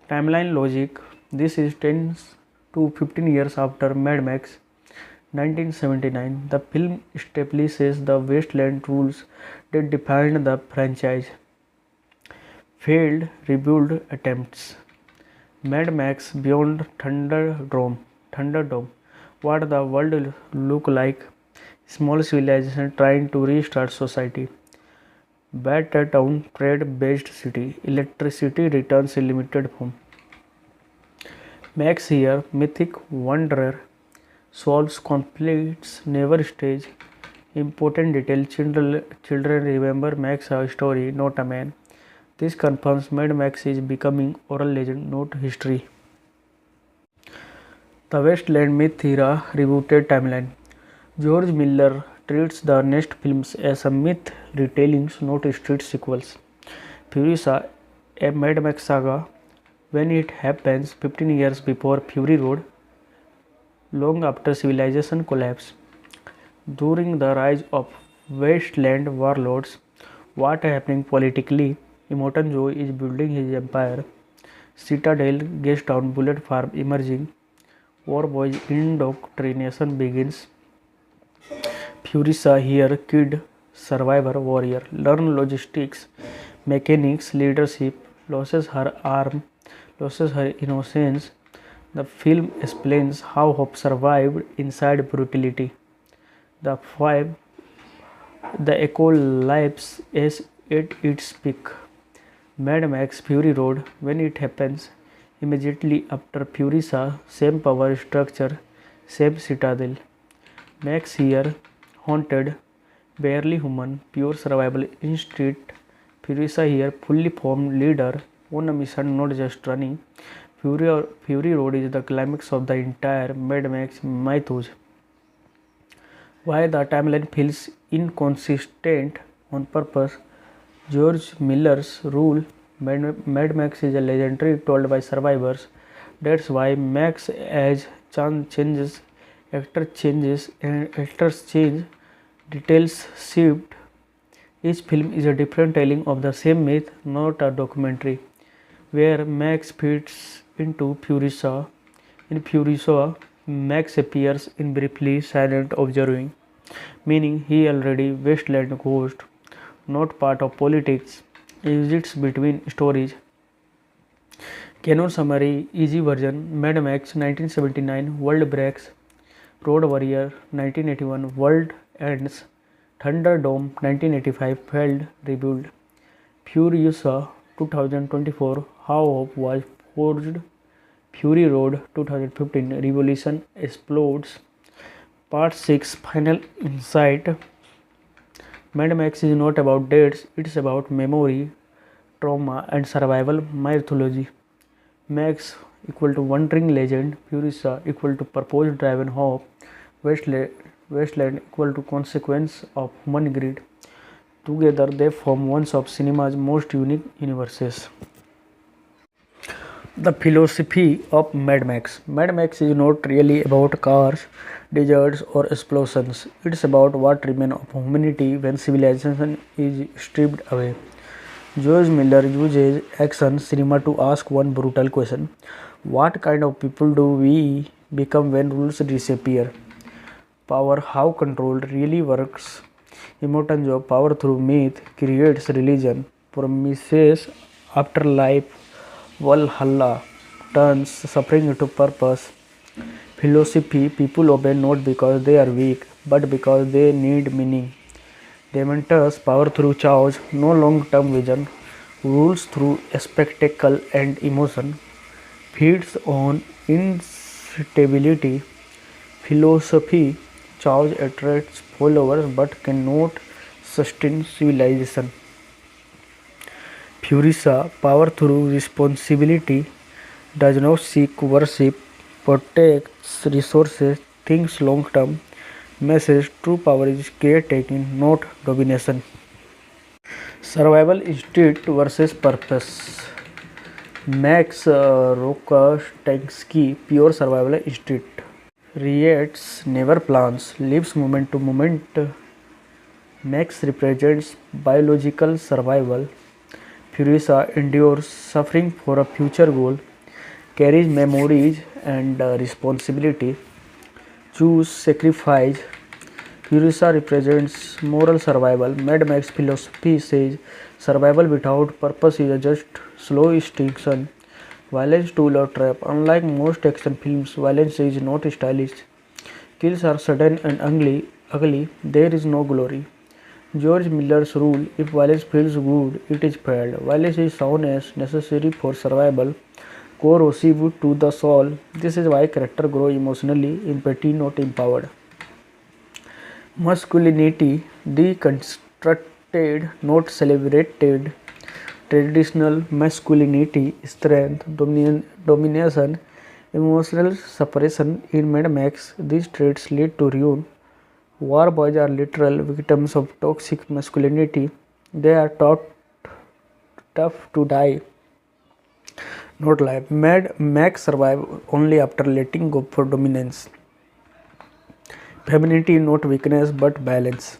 Timeline logic. This is 10 to 15 years after Mad Max 1979. The film establishes the wasteland rules that defined the franchise. Failed rebuild attempts. Mad Max Beyond Thunderdome. What the world look like. Small civilization trying to restart society. Better town, trade-based city. Electricity returns in limited form. Max here, mythic wanderer. Solves conflicts, never stays. Important detail: children remember Max a story, not a man. This confirms Mad Max is becoming oral legend, not history. The Wasteland Myth era rebooted timeline. George Miller treats the next films as a myth retellings, not street sequels. Furiosa, a Mad Max saga, when it happens 15 years before Fury Road, long after civilization collapse. During the rise of wasteland warlords, what happening politically? Imogen Joe is building his empire. Citadel, Guest Town, Bullet Farm emerging. War boys indoctrination begins. Furisa here, kid, survivor, warrior. Learn logistics, mechanics, leadership. Loses her arm, loses her innocence. The film explains how Hope survived inside brutality. The five, the echo lives is at its peak. Mad Max Fury Road, when it happens, immediately after Furisa, same power structure, same citadel. Max here, haunted, barely human, pure survival instinct. Furisa here, fully formed leader, on a mission, not just running. Fury Road is the climax of the entire Mad Max mythos. Why the timeline feels inconsistent on purpose? George Miller's rule, Mad Max is a legendary told by survivors. That's why Max as changes, actors change, details shift. Each film is a different telling of the same myth, not a documentary. Where Max fits into Furisa. In Furisa, Max appears in briefly silent observing, meaning he already wasteland ghost, not part of politics, exists between stories. Canon summary, easy version, Mad Max 1979, World Breaks, Road Warrior 1981, World Ends, Thunderdome 1985, Failed, Rebuild, Furiosa 2024, How Hope Was Forged, Fury Road 2015, Revolution Explodes, Part 6, Final Insight. Mad Max is not about dates, it's about memory, trauma, and survival mythology. Max equal to wandering legend, Furisa equal to purpose driven hope, Wasteland equal to consequence of human greed. Together they form one of cinema's most unique universes. The philosophy of Mad Max. Mad Max is not really about cars, deserts, or explosions. It's about what remains of humanity when civilization is stripped away. George Miller uses action cinema to ask one brutal question: what kind of people do we become when rules disappear? Power, how control really works. Emotions of power through myth creates religion. Promises afterlife. Valhalla turns suffering into purpose. Philosophy, people obey not because they are weak, but because they need meaning. Dementors, power through chaos, no long-term vision, rules through spectacle and emotion, feeds on instability. Philosophy, chaos attracts followers but cannot sustain civilization. Furisa, power through responsibility, does not seek worship, protects resources, thinks long term. Message, true power is caretaking, not domination. Survival instinct versus purpose. Max Rokostansky, pure survival instinct. Reacts, never plans, lives moment to moment. Max represents biological survival. Furisa endures suffering for a future goal, carries memories and responsibility, choose sacrifice. Furisa represents moral survival. Mad Max philosophy says survival without purpose is just slow extinction. Violence tool or trap. Unlike most action films, violence is not stylish. Kills are sudden and ugly. There is no glory. George Miller's rule: if violence feels good, it is failed. Violence is shown as necessary for survival, corrosive to the soul. This is why characters grow emotionally empathy, not empowered. Masculinity deconstructed, not celebrated. Traditional masculinity, strength, domination, emotional suppression. In Mad Max, these traits lead to ruin. War boys are literal victims of toxic masculinity. They are taught tough to die, not life. Mad Max survive only after letting go for dominance. Femininity not weakness but balance.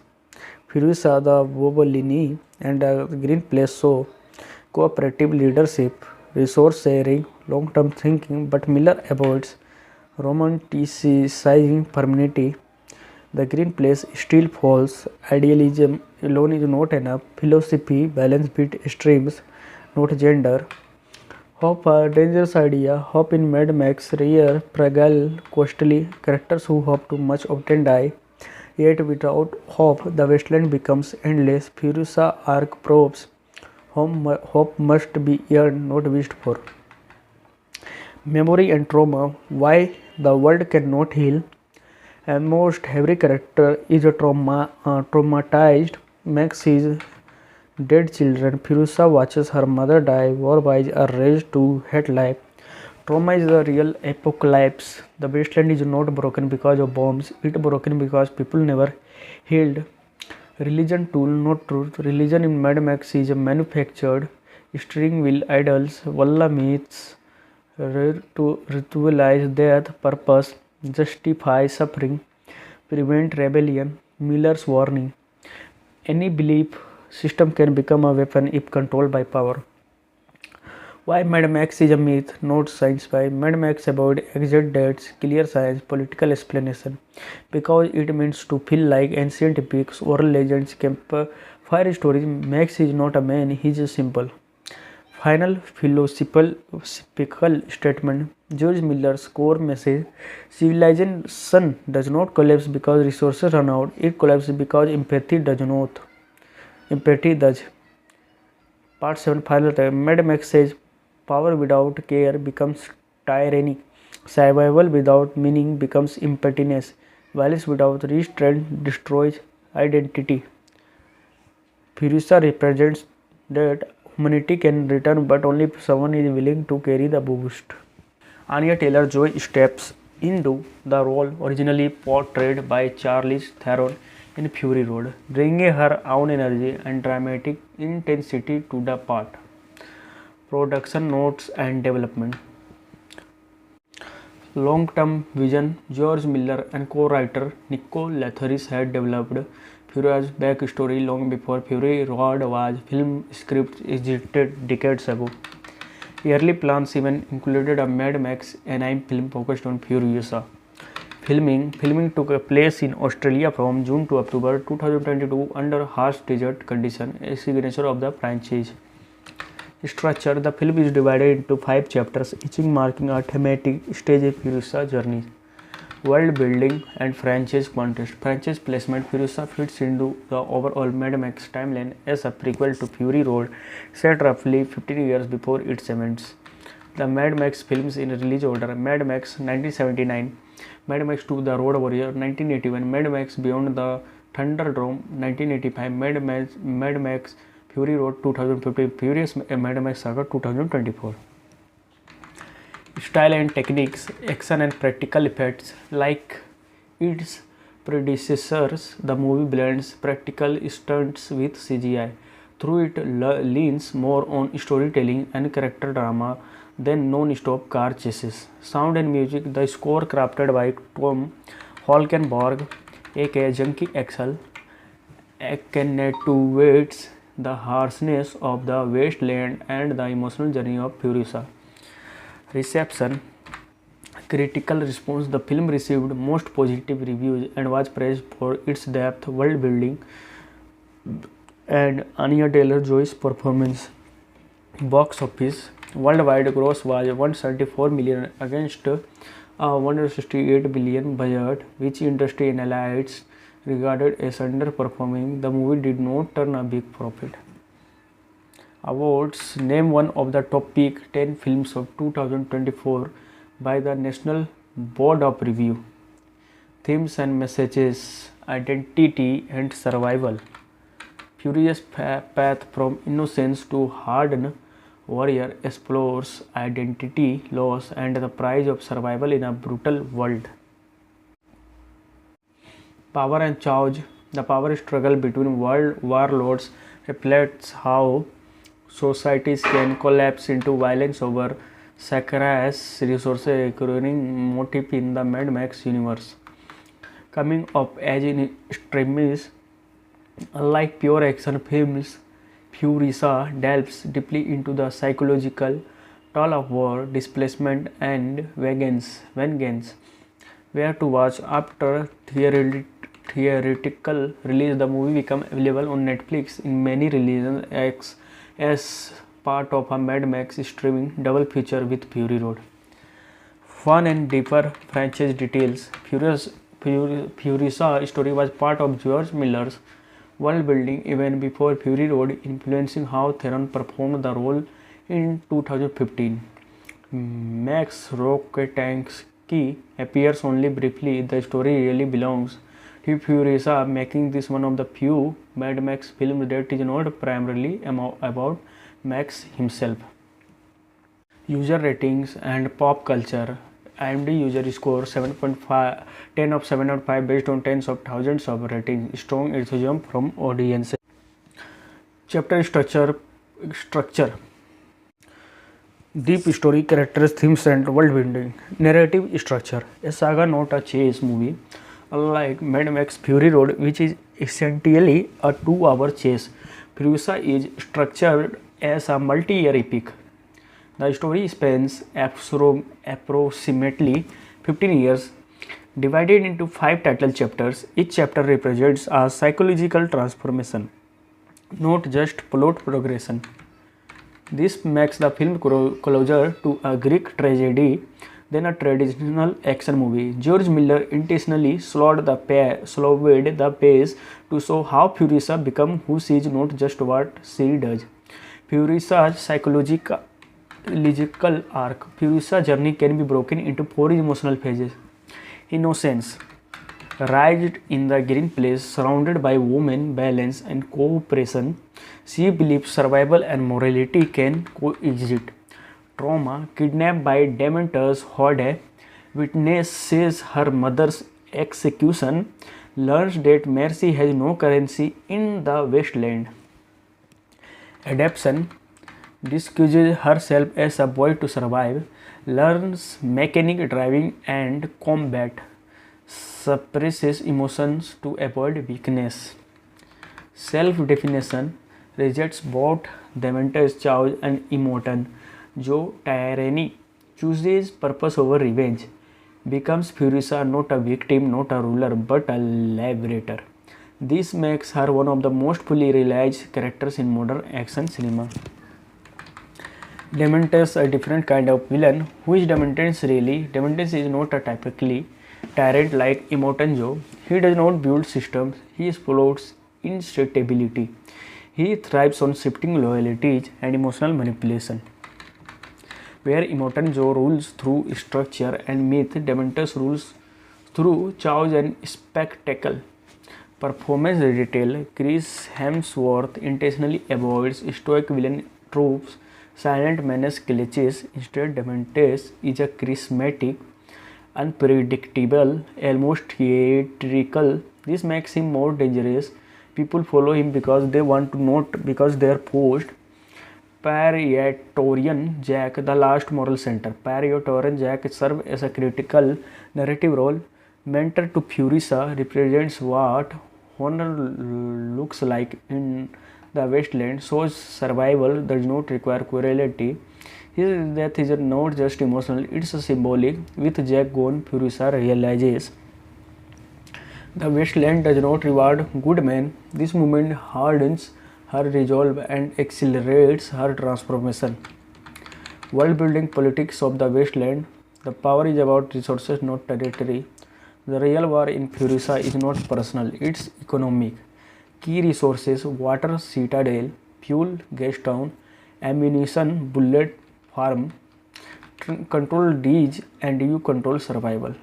Furiosa, the Bobolini and the Green Place show cooperative leadership, resource sharing, long-term thinking, but Miller avoids romanticizing femininity. The Green Place still falls. Idealism alone is not enough. Philosophy, balance beat extremes, not gender. Hope, a dangerous idea. Hope in Mad Max, rare, fragile, costly. Characters who hope too much often die. Yet without hope, the wasteland becomes endless. Furiosa arc probes. Hope must be earned, not wished for. Memory and trauma. Why the world cannot heal. Almost every character is traumatized. Max sees dead children. Firuza watches her mother die. Warboys are raised to hate life. Trauma is the real apocalypse. The wasteland is not broken because of bombs. It is broken because people never healed. Religion tool, not truth. Religion in Mad Max is manufactured. Steering wheel idols. Walla myths. To ritualize death, purpose, justify suffering, prevent rebellion. Miller's warning. Any belief system can become a weapon if controlled by power. Why Mad Max is a myth, not science fi. Mad Max avoid exact dates, clear science, political explanation. Because it means to feel like ancient epics, oral legends, campfire stories. Max is not a man, he is simple. Final philosophical statement. George Miller's core message: civilization does not collapse because resources run out. It collapses because empathy does not. Empathy does. Part 7 final time. Mad Max says power without care becomes tyranny. Survival without meaning becomes impotence. Violence without restraint destroys identity. Furiosa represents that humanity can return, but only if someone is willing to carry the boost. Anya Taylor-Joy steps into the role originally portrayed by Charlize Theron in Fury Road, bringing her own energy and dramatic intensity to the part. Production notes and development. Long-term vision. George Miller and co-writer Nico Lathris had developed Fury's backstory long before Fury Road was film script existed decades ago. Early plans even included a Mad Max anime film focused on Furiosa. Filming took place in Australia from June to October 2022 under harsh desert conditions, a signature of the franchise. Structure. The film is divided into 5 chapters, each marking a thematic stage of Furiosa journey. World building and franchise context. Franchise placement. Furiosa fits into the overall Mad Max timeline as a prequel to Fury Road, set roughly 15 years before its events. The Mad Max films in release order: Mad Max 1979, Mad Max 2 The Road Warrior 1981, Mad Max Beyond the Thunderdome 1985, Mad Max Fury Road 2015, Furious Mad Max Saga 2024. Style and techniques. Action and practical effects. Like its predecessors, the movie blends practical stunts with CGI. Through it leans more on storytelling and character drama than non-stop car chases. Sound and music. The score crafted by Tom Holkenborg, aka Junkie XL, accentuates the harshness of the wasteland and the emotional journey of Furiosa. Reception. Critical response. The film received most positive reviews and was praised for its depth, world building, and Anya Taylor-Joy's performance. Box office. Worldwide gross was 174 million against a 168 billion budget, which industry analysts regarded as underperforming. The movie did not turn a big profit. Awards. Name one of the top peak 10 films of 2024 by the National Board of Review. Themes and messages. Identity and survival. Furious path from innocence to hardened warrior explores identity, loss, and the price of survival in a brutal world. Power and chaos. The power struggle between world warlords reflects how societies can collapse into violence over scarce resources, a recurring motif in the Mad Max universe. Coming of age in extremis, unlike pure action films, Furiosa delves deeply into the psychological toll of war, displacement, and vengeance. Where to watch after theoretical release, the movie became available on Netflix in many releases as part of a Mad Max streaming double feature with Fury Road. Fun and deeper franchise details. Furiosa story was part of George Miller's world building even before Fury Road, influencing how Theron performed the role in 2015. Max Rokitansky appears only briefly. The story really belongs to Furiosa, making this one of the few Mad Max films that is not primarily about Max himself. User ratings and pop culture. IMDb user score 7.5, 10 of 7.5 based on tens of thousands of ratings. Strong enthusiasm from audiences. Chapter structure. Deep story, characters, themes, and world building. Narrative structure. A saga, not a chase movie. Unlike Mad Max Fury Road, which is essentially a 2-hour chase, Furiosa is structured as a multi-year epic. The story spans approximately 15 years, divided into 5 title chapters. Each chapter represents a psychological transformation, not just plot progression. This makes the film closer to a Greek tragedy than a traditional action movie. George Miller intentionally slowed the pace to show how Furiosa becomes who she is, not just what she does. Furiosa's psychological arc. Furiosa's journey can be broken into 4 emotional phases. Innocence. Raised in the green place, surrounded by women, balance, and cooperation, she believes survival and morality can coexist. Trauma. Kidnapped by Dementor's horde, witnesses her mother's execution, learns that mercy has no currency in the wasteland. Adaptation. Disguises herself as a boy to survive, learns mechanic driving and combat, suppresses emotions to avoid weakness. Self-definition. Rejects both Dementor's choice and Immortan Jo tyranny, chooses purpose over revenge, becomes Furiosa, not a victim, not a ruler, but a liberator. This makes her one of the most fully realized characters in modern action cinema. Dementor, a different kind of villain. Who is Dementor really? Dementor is not a typically tyrant like Immortan Joe. He does not build systems, he exploits instability. He thrives on shifting loyalties and emotional manipulation. Where Immortan Joe rules through structure and myth, Dementor rules through chaos and spectacle. Performance detail. Chris Hemsworth intentionally avoids stoic villain tropes, silent menace cliches. Instead, Dementor is a charismatic, unpredictable, almost theatrical. This makes him more dangerous. People follow him because they want to, not because they are forced. Praetorian Jack, the last moral center. Praetorian Jack serves as a critical narrative role. Mentor to Furiosa, represents what honor looks like in the wasteland, shows survival does not require cruelty. His death is not just emotional, it's symbolic. With Jack gone, Furiosa realizes the wasteland does not reward good men. This moment hardens her resolve and accelerates her transformation. World building politics of the wasteland. The power is about resources, not territory. The real war in Furiosa is not personal, it's economic. Key resources: water, citadel, fuel, gas town, ammunition, bullet farm. Control these and you control survival.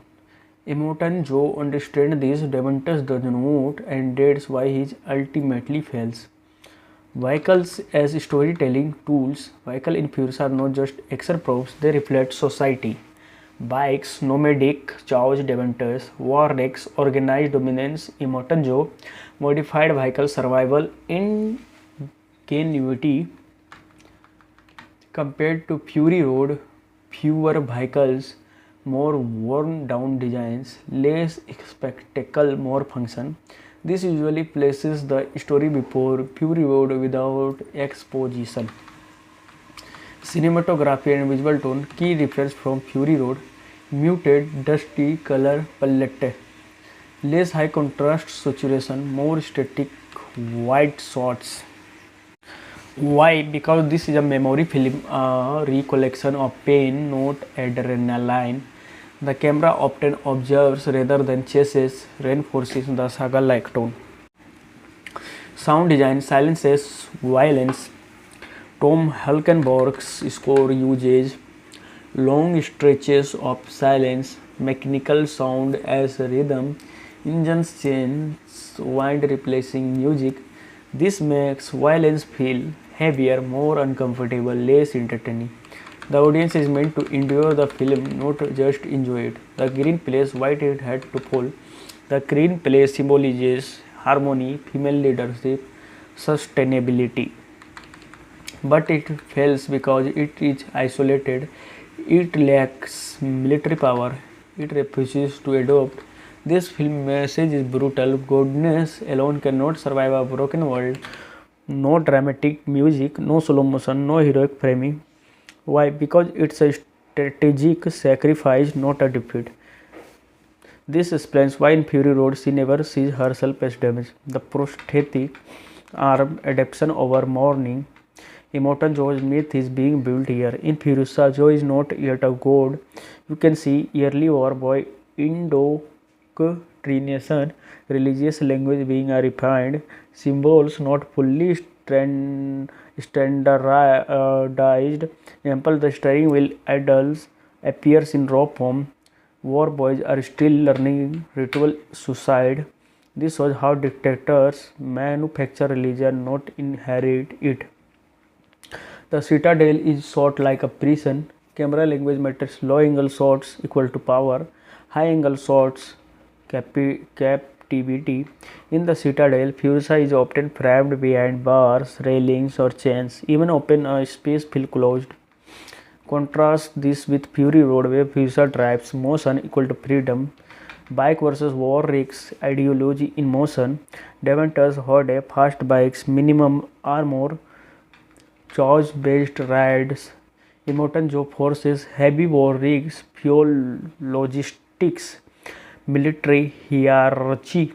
Immortan Joe understands this, Dementor does not, and that's why he ultimately fails. Vehicles as storytelling tools. Vehicles in Furiosa are not just action props, they reflect society. Bikes, nomadic, chaos, Dementors, war wrecks, organized dominance, Immortan Joe, modified vehicle survival, ingenuity. Compared to Fury Road, fewer vehicles, more worn down designs, less spectacle, more function. This usually places the story before Fury Road without exposition. Cinematography and visual tone, key reference from Fury Road, muted, dusty color palette, less high contrast saturation, more static white shots. Why? Because this is a memory film, a recollection of pain, not adrenaline. The camera often observes rather than chases, reinforces the saga-like tone. Sound design silences violence. Tom Hulkenborg's score uses long stretches of silence, mechanical sound as rhythm, engines change, wind replacing music. This makes violence feel heavier, more uncomfortable, less entertaining. The audience is meant to endure the film, not just enjoy it. The green place, white it had to fall. The green place symbolizes harmony, female leadership, sustainability. But it fails because it is isolated, it lacks military power, it refuses to adopt. This film message is brutal. Goodness alone cannot survive a broken world. No dramatic music, no slow motion, no heroic framing. Why? Because it's a strategic sacrifice, not a defeat. This explains why in Fury Road she never sees herself as damaged. The prosthetic arm adaptation over mourning. Immortal Joe's myth is being built here. In Furiosa, Joe is not yet a god. You can see early war boy indoctrination, religious language being a refined, symbols not fully standardized. Example, the steering wheel adults appears in raw form. War boys are still learning ritual suicide. This shows how dictators manufacture religion, not inherit it. The citadel is shot like a prison. Camera language matters. Low angle shots equal to power. High angle shots captivity. In the citadel, Furiosa is often framed behind bars, railings, or chains. Even open space feels closed. Contrast this with Fury Road, where Furiosa drives motion equal to freedom. Bike versus war rigs ideology in motion. Daventer's Horde fast bikes, minimum armor, charge based rides. Immortan Joe forces heavy war rigs, fuel logistics, military hierarchy.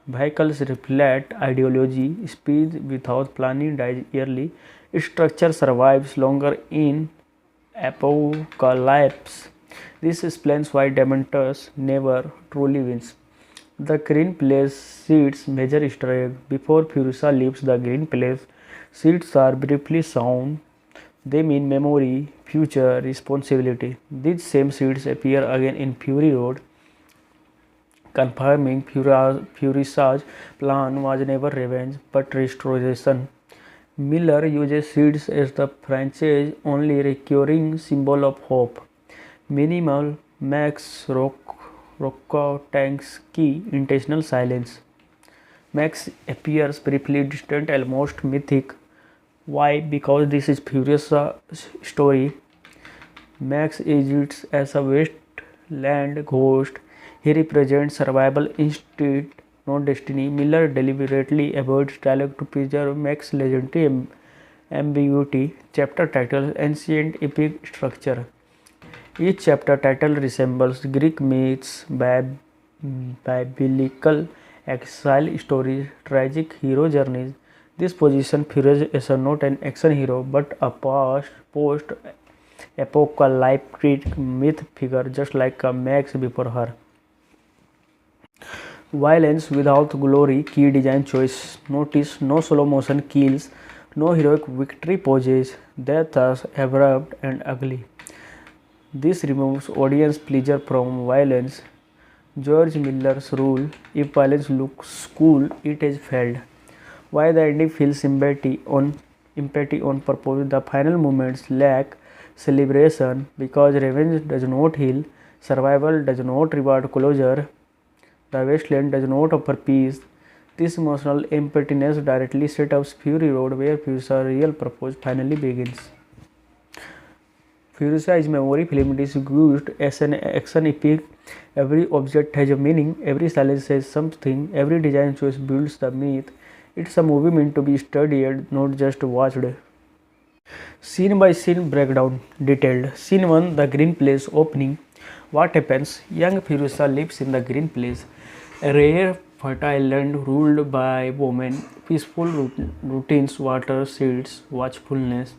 Vehicles reflect ideology, speed without planning dies early, structure survives longer in apocalypse. This explains why Dementors never truly wins. The green place seeds major Easter egg. Before Furiosa leaves the green place, seeds are briefly sound. They mean memory, future, responsibility. These same seeds appear again in Fury Road, confirming Furiosa's plan was never revenge but restoration. Miller uses seeds as the franchise's only recurring symbol of hope. Minimal Max Rokotansky intentional silence. Max appears briefly distant, almost mythic. Why? Because this is Furiosa's story. Max exists as a wasteland ghost. He represents survival instinct, not destiny. Miller deliberately avoids dialogue to preserve Max's legendary ambiguity. Chapter title Ancient Epic Structure. Each chapter title resembles Greek myths, biblical exile stories, tragic hero journeys. This position Furiosa is not an action hero but a post-apocalyptic myth figure, just like a Max before her. Violence without glory, key design choice. Notice no slow motion kills, no heroic victory poses. Death is abrupt and ugly. This removes audience pleasure from violence. George Miller's rule: if violence looks cool, it has failed. Why the ending feels empathy on purpose. The final moments lack celebration because revenge does not heal, survival does not reward closure, the wasteland does not offer peace. This emotional emptiness directly sets up Fury Road, where Furiosa's real purpose finally begins. Furiosa's memory film is used as an action epic. Every object has a meaning, every silence says something, every design choice builds the myth. It's a movie meant to be studied, not just watched. Scene by scene breakdown detailed. Scene 1, the Green Place opening. What happens? Young Firuza lives in the Green Place, a rare fertile land ruled by women. Peaceful routines, water, seeds, watchfulness.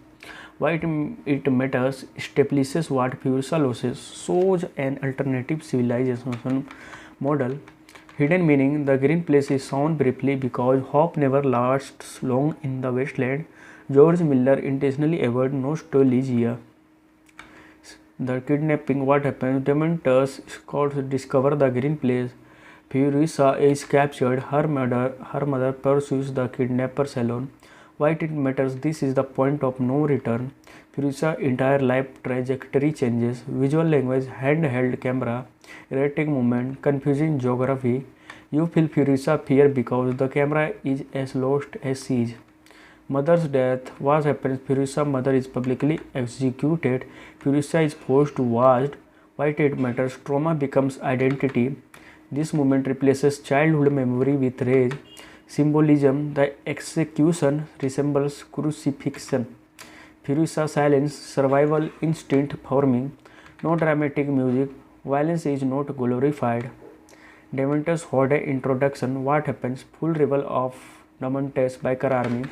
Why it matters establishes what Firuza loses, shows an alternative civilization model. Hidden meaning: the Green Place is shown briefly because hope never lasts long in the wasteland. George Miller intentionally avoided nostalgia. The kidnapping: what happens? Dementors scouts discover the Green Place. Furiosa is captured. Her mother pursues the kidnappers alone. Why it matters? This is the point of no return. Furiosa's entire life trajectory changes. Visual language: handheld camera, erratic movement, confusing geography. You feel Furiosa fear because the camera is as lost as she is. Mother's death: what happens? Furiosa's mother is publicly executed. Furiosa is forced to watch. Why it matters? Trauma becomes identity. This moment replaces childhood memory with rage. Symbolism: the execution resembles crucifixion. Furiosa's silence: survival instinct forming. No dramatic music. Violence is not glorified. Dementors Horde introduction: what happens? Full reveal of Dementors biker army.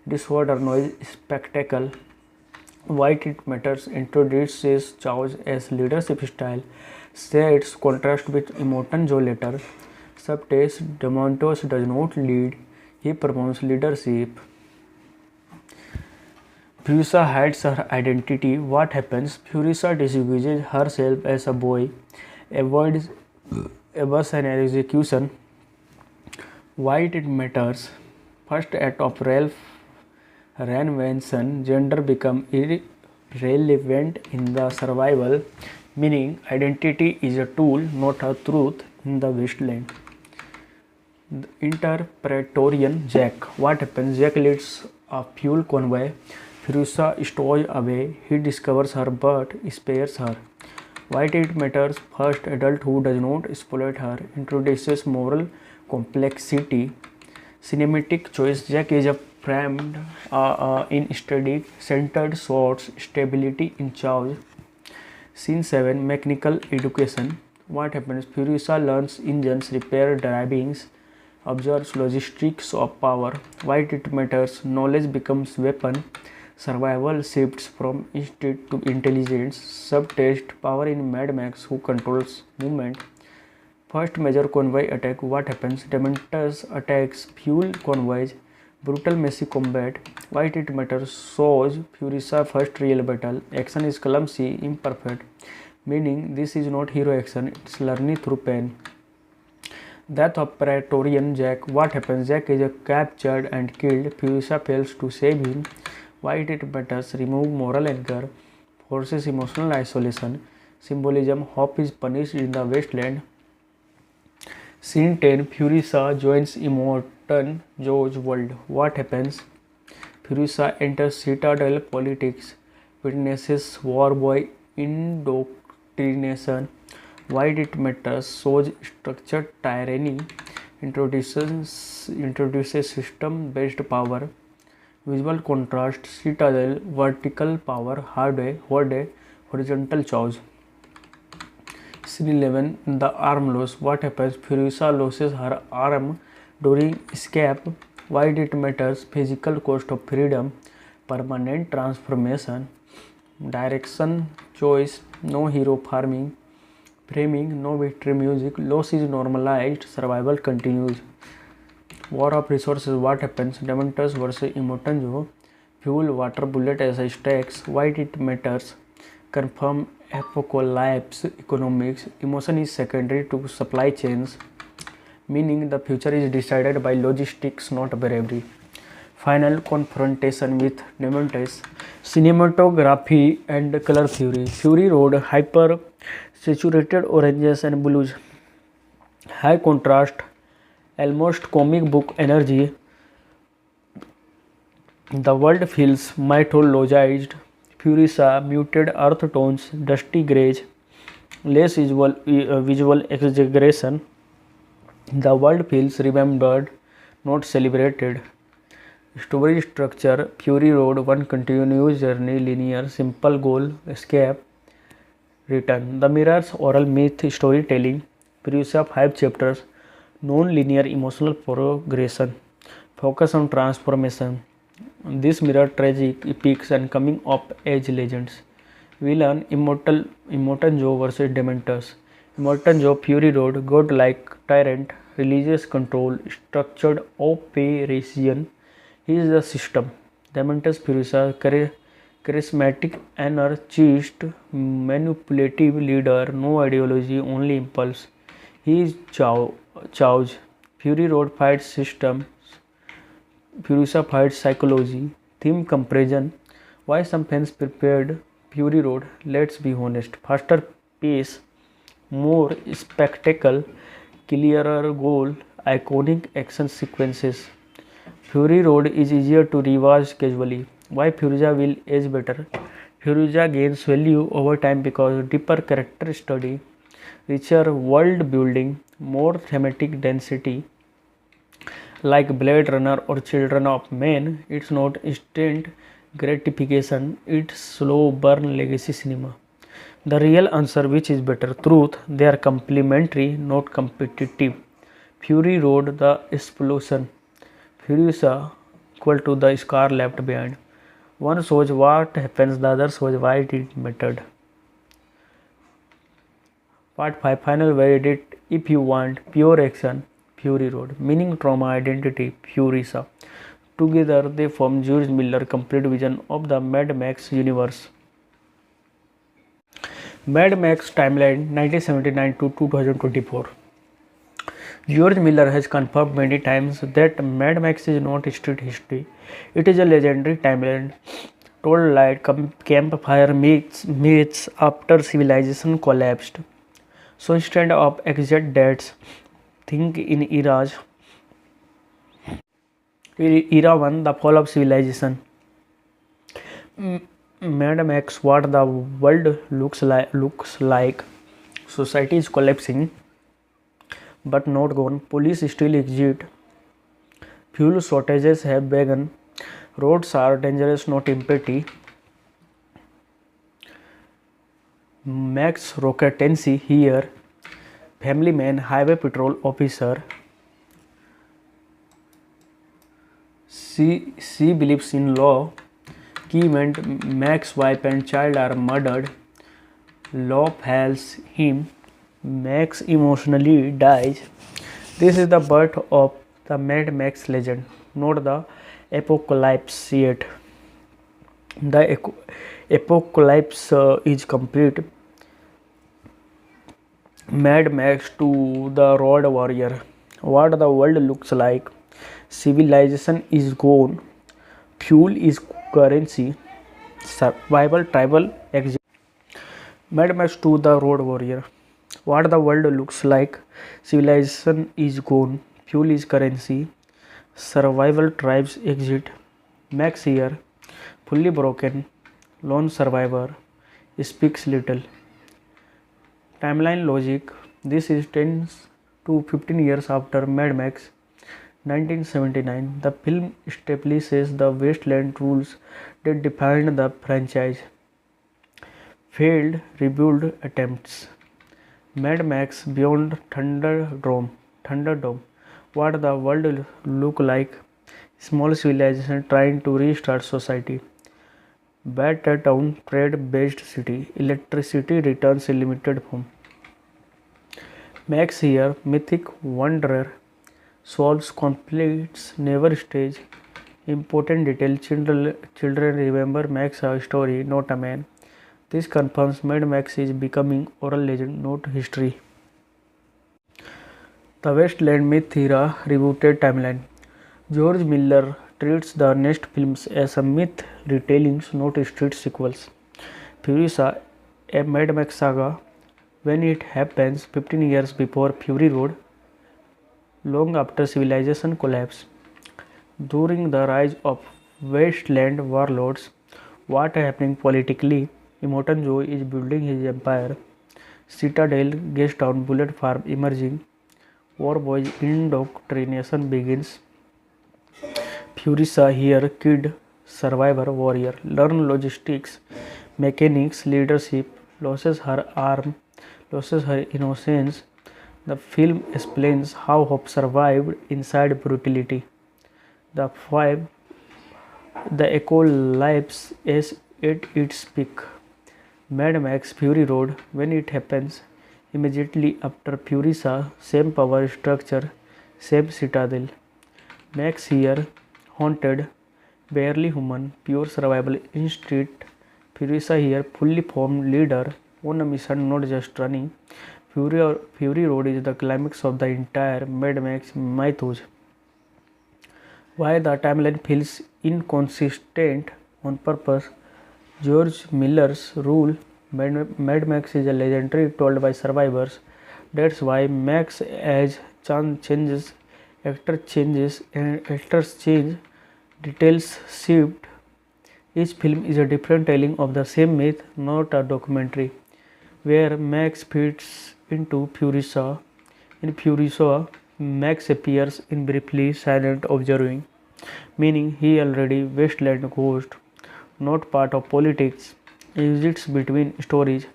Disorder, noise, spectacle. Why it matters? Introduces Chaos as leadership style. Sets contrast with Emoton Joe later. Subtext: Dementos does not lead, he promotes leadership. Furiosa hides her identity. What happens? Furiosa disguises herself as a boy, avoids an execution. Why it matters? First act of Ralph reinvention, gender become irrelevant in the survival, meaning identity is a tool, not a truth in the wasteland. The Interpretorian Jack: what happens? Jack leads a fuel convoy. Furiosa stows away. He discovers her but spares her. Why it matters? First adult who does not exploit her, introduces moral complexity. Cinematic choice: Jack is a framed in steady, centered shots, stability in chaos. Scene 7, mechanical education. What happens? Furiosa learns engines, repair drivings, observes logistics of power. Why it matters? Knowledge becomes weapon. Survival shifts from instinct to intelligence. Subtext: power in Mad Max, who controls movement. First major convoy attack. What happens? Dementors attacks fuel convoys. Brutal messy combat. Why it matters? Shows Furiosa first real battle. Action is clumsy, imperfect. Meaning this is not hero action, it's learning through pain. Death of Praetorian Jack. What happens? Jack is captured and killed. Furiosa fails to save him. Why it matters? Remove moral anchor, forces emotional isolation. Symbolism: hope is punished in the wasteland. Scene 10, Furiosa joins Emoton Joe's world. What happens? Furiosa enters Citadel politics, witnesses war boy indoctrination. Why it matters? Shows structured tyranny, introduces system-based power. Visual contrast: Citadel, vertical power, Horde, horizontal chaos. Scene 11, the arm loss. What happens? Furiosa loses her arm during escape. Why it matters? Physical cost of freedom, permanent transformation. Direction choice: no hero framing, no victory music. Loss is normalized, survival continues. War of resources. What happens? Dementors versus Emoton Joe. Fuel, water, bullet as stakes. Why it matters? Confirm apocalypse economics. Emotion is secondary to supply chains, meaning the future is decided by logistics, not bravery. Final confrontation with Dementors. Cinematography and color theory. Fury Road, hyper saturated oranges and blues, high contrast, almost comic book energy. The world feels mythologized. Furiosa, muted earth tones, dusty grays, less visual exaggeration. The world feels remembered, not celebrated. Story structure: Fury Road, one continuous journey, linear, simple goal, escape, return. The Mirror's oral myth storytelling: Furiosa 5 chapters, non-linear emotional progression, focus on transformation. This mirror tragic epics and coming of age legends. Villain: Immortan Joe versus Dementors. Immortan Joe, Fury Road, godlike tyrant, religious control, structured operation. He is the system. Dementors: Furiosa, charismatic anarchist, manipulative leader, no ideology, only impulse. He is Chow's. Fury Road fights system. Furiosa fights psychology. Theme comparison. Why some fans prepared Fury Road? Let's be honest. Faster pace, more spectacle, clearer goal, iconic action sequences. Fury Road is easier to rewatch casually. Why Furiosa will age better? Furiosa gains value over time because deeper character study, richer world building, more thematic density. Like Blade Runner or Children of Men, it's not instant gratification, it's slow burn legacy cinema. The real answer: which is better? Truth: they are complementary, not competitive. Fury Road, the explosion. Furiosa equal to the scar left behind. One shows what happens, the other shows why it mattered. Part 5 Final verdict. If you want pure action, Fury Road. Meaning, trauma, identity, Furiosa. Together they form George Miller's complete vision of the Mad Max universe. Mad Max timeline 1979 to 2024. George Miller has confirmed many times that Mad Max is not street history. It is a legendary timeline told like campfire myths after civilization collapsed. So instead of exact dates, think in eras. Era 1, the fall of civilization. Mad Max, what the world looks like. Society is collapsing, but not gone. Police still exist. Fuel shortages have begun. Roads are dangerous, not empty. Max Rocketency here. Family man, highway patrol officer. She believes in law. Key event: Max's wife and child are murdered. Law fails him. Max emotionally dies. This is the birth of the Mad Max legend, not the apocalypse yet. The apocalypse is complete. Mad Max to the Road Warrior. What the world looks like. Civilization is gone. Fuel is currency. Survival, tribal, exit. Mad Max to the Road Warrior. What the world looks like. Civilization is gone. Fuel is currency. Survival, tribes exit. Max here. Fully broken. Lone survivor. Speaks little. Timeline logic. This is 10 to 15 years after Mad Max 1979. The film establishes the wasteland rules that defined the franchise. Failed rebuild attempts. Mad Max Beyond Thunderdome. What the world look like. Small civilization trying to restart society. Better town, trade-based city. Electricity returns in limited form. Max here, mythic wanderer. Solves conflicts, never stays. Important detail: children remember Max a story, not a man. This confirms Mad Max is becoming oral legend, not history. The Wasteland Myth era rebooted timeline. George Miller treats the next films as a myth retellings, not street sequels. Furiosa, a Mad Max saga. When it happens 15 years before Fury Road, long after civilization collapse. During the rise of wasteland warlords, What happening politically? Immortan Joe is building his empire. Citadel, Guest Town, Bullet Farm emerging. War Boys indoctrination begins. Furisa here, kid, survivor, warrior. Learn logistics, mechanics, leadership. Loses her arm, loses her innocence. The film explains how Hope survived inside brutality. The five, the echo lives as at its peak. Mad Max Fury Road, when it happens, immediately after Furisa, same power structure, same citadel. Max here, haunted, barely human, pure survival instinct. Furisa here, fully formed leader, on a mission, not just running. Fury Road is the climax of the entire Mad Max mythos. Why the timeline feels inconsistent on purpose. George Miller's rule, Mad Max is a legendary told by survivors. That's why Max as changes, actors change, details shift. Each film is a different telling of the same myth, not a documentary. Where Max fits into Furisa. In Furisa, Max appears in briefly silent observing, meaning he already wasteland ghost, not part of politics, exists between stories.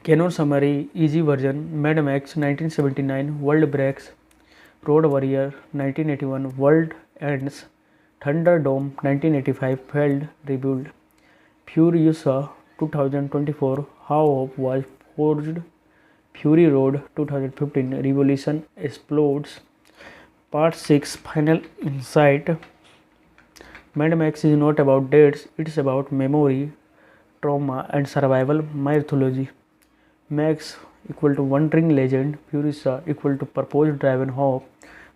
Canon summary, easy version, Mad Max 1979, World Breaks, Road Warrior 1981, World Ends, Thunderdome 1985, Failed, Rebuild, Furiosa 2024, How Hope Was Forged, Fury Road 2015, Revolution Explodes, Part 6, Final Insight. Mad Max is not about dates, it's about memory, trauma, and survival mythology. Max equal to wandering legend, Furisa equal to purpose driven hope,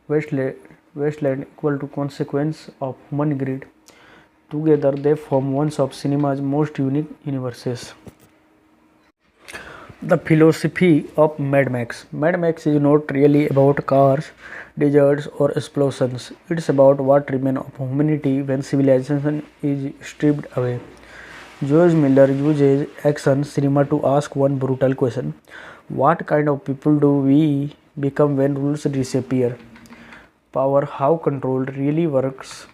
Wasteland equal to consequence of human greed. Together they form one of cinema's most unique universes. The philosophy of Mad Max. Mad Max is not really about cars, deserts, or explosions. It's about what remains of humanity when civilization is stripped away. George Miller uses action cinema to ask one brutal question: what kind of people do we become when rules disappear? Power, how control really works.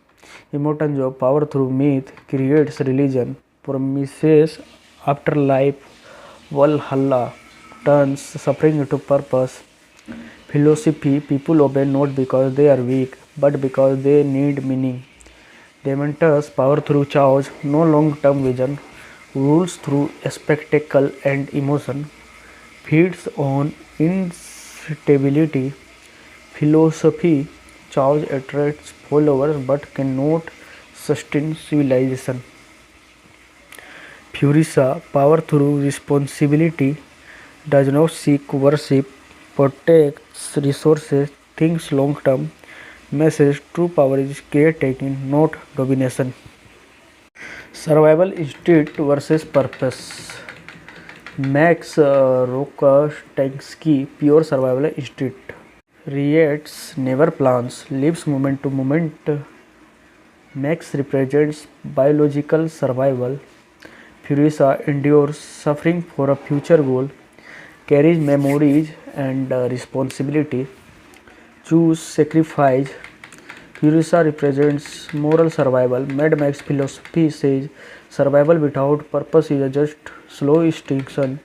Immortan Joe, power through myth creates religion. Promises afterlife, Valhalla turns suffering into purpose. Philosophy, people obey not because they are weak, but because they need meaning. Dementors, power through chaos, no long-term vision, rules through spectacle and emotion, feeds on instability. Philosophy, chaos attracts followers but cannot sustain civilization. Furisa, power through responsibility, does not seek worship, protects resources, thinks long term. Message, true power is caretaking, not domination. Survival instinct versus purpose. Max Rokostansky, pure survival instinct. Reacts, never plans, lives moment to moment. Max represents biological survival. Furisa endures suffering for a future goal, carries memories and responsibility, choose sacrifice. Furisa represents moral survival. Mad Max philosophy says survival without purpose is just slow extinction.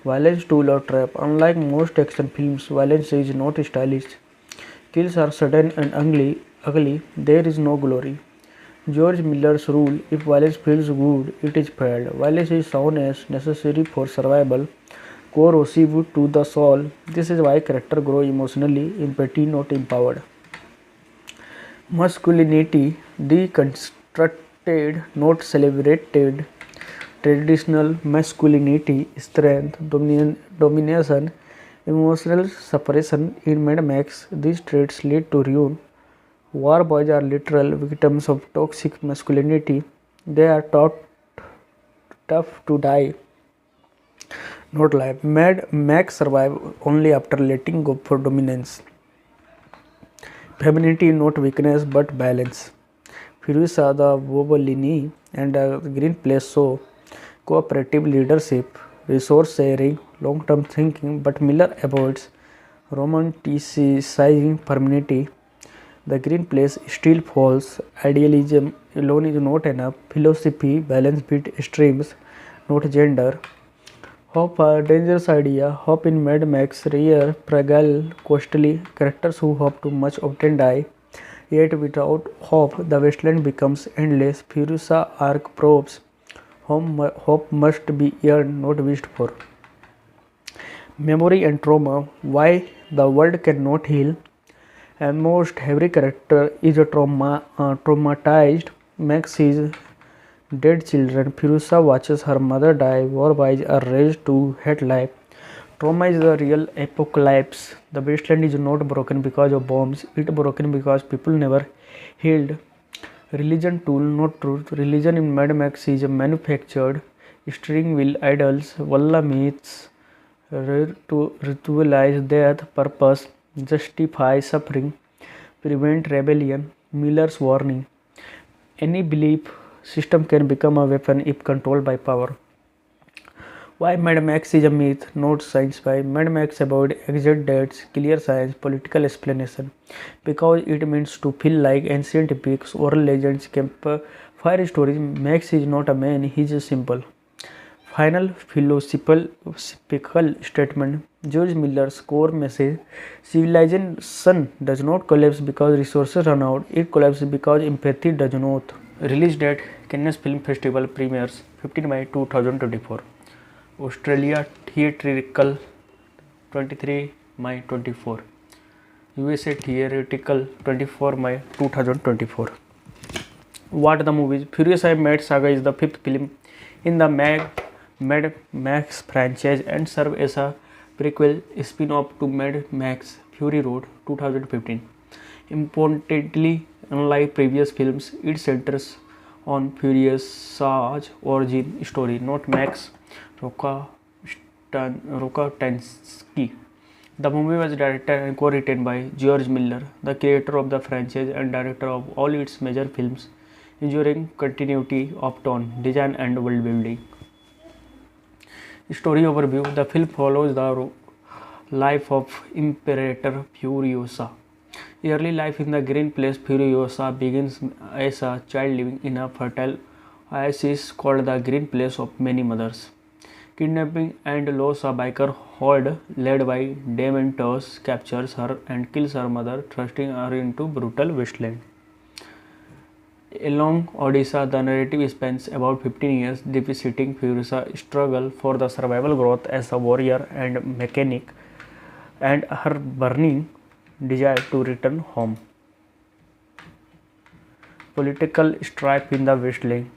Violence tool or trap. Unlike most action films, violence is not stylish. Kills are sudden and ugly. There is no glory. George Miller's rule: if violence feels good, it is failed. Violence is shown as necessary for survival, corrosive to the soul. This is why characters grow emotionally, empathy, not empowered. Masculinity deconstructed, not celebrated. Traditional masculinity, strength, domination, emotional suppression. In Mad Max, these traits lead to ruin. War boys are literal victims of toxic masculinity. They are taught tough to die, not live. Mad Max survive only after letting go for dominance. Femininity, not weakness but balance. Furiosa, the Wobolini, and the Green Place show cooperative leadership, resource sharing, long-term thinking, but Miller avoids romanticizing permanency. The Green Place still falls. Idealism alone is not enough. Philosophy, balance between extremes, not gender. Hope, a dangerous idea. Hope in Mad Max, rare, fragile, costly. Characters who hope too much often die. Yet without hope, the wasteland becomes endless. Furiosa arc probes. Hope must be earned, not wished for. Memory and trauma. Why the world cannot heal. Almost every character is traumatized. Max sees dead children. Furiosa watches her mother die. Warboys are raised to hate life. Trauma is the real apocalypse. The wasteland is not broken because of bombs. It broken because people never healed. Religion tool, not truth. Religion in Mad Max is manufactured. Steering wheel idols, Walla myths, ritualize death, purpose, justify suffering, prevent rebellion. Miller's warning. Any belief system can become a weapon if controlled by power. Why Mad Max is a myth, not science fi. Mad Max avoid exact dates, clear science, political explanation, because it means to feel like ancient epics, oral legends, campfire stories. Max is not a man, he is a simple. Final philosophical statement. George Miller's core message: civilization does not collapse because resources run out, it collapses because empathy does not. Release date: Cannes Film Festival premieres 15 May 2024. Australia Theatrical 23 May 24. USA Theatrical 24 May 2024. What the movie? Furiosa Mad Saga is the fifth film in the Mad Max franchise and serves as a prequel spin-off to Mad Max Fury Road 2015. Importantly, unlike previous films, it centers on Furiosa's origin story, not Max Rokatansky. The movie was directed and co-written by George Miller, the creator of the franchise and director of all its major films, ensuring continuity of tone, design, and world building. Story overview: the film follows the life of Imperator Furiosa. Early life in the Green Place. Furiosa begins as a child living in a fertile oasis called the Green Place of Many Mothers. Kidnapping and loss. A biker horde led by Dementors captures her and kills her mother, thrusting her into brutal wasteland. Along Odisha, the narrative spans about 15 years, depicting Furiosa's struggle for the survival, growth as a warrior and mechanic, and her burning desire to return home. Political strife in the wasteland.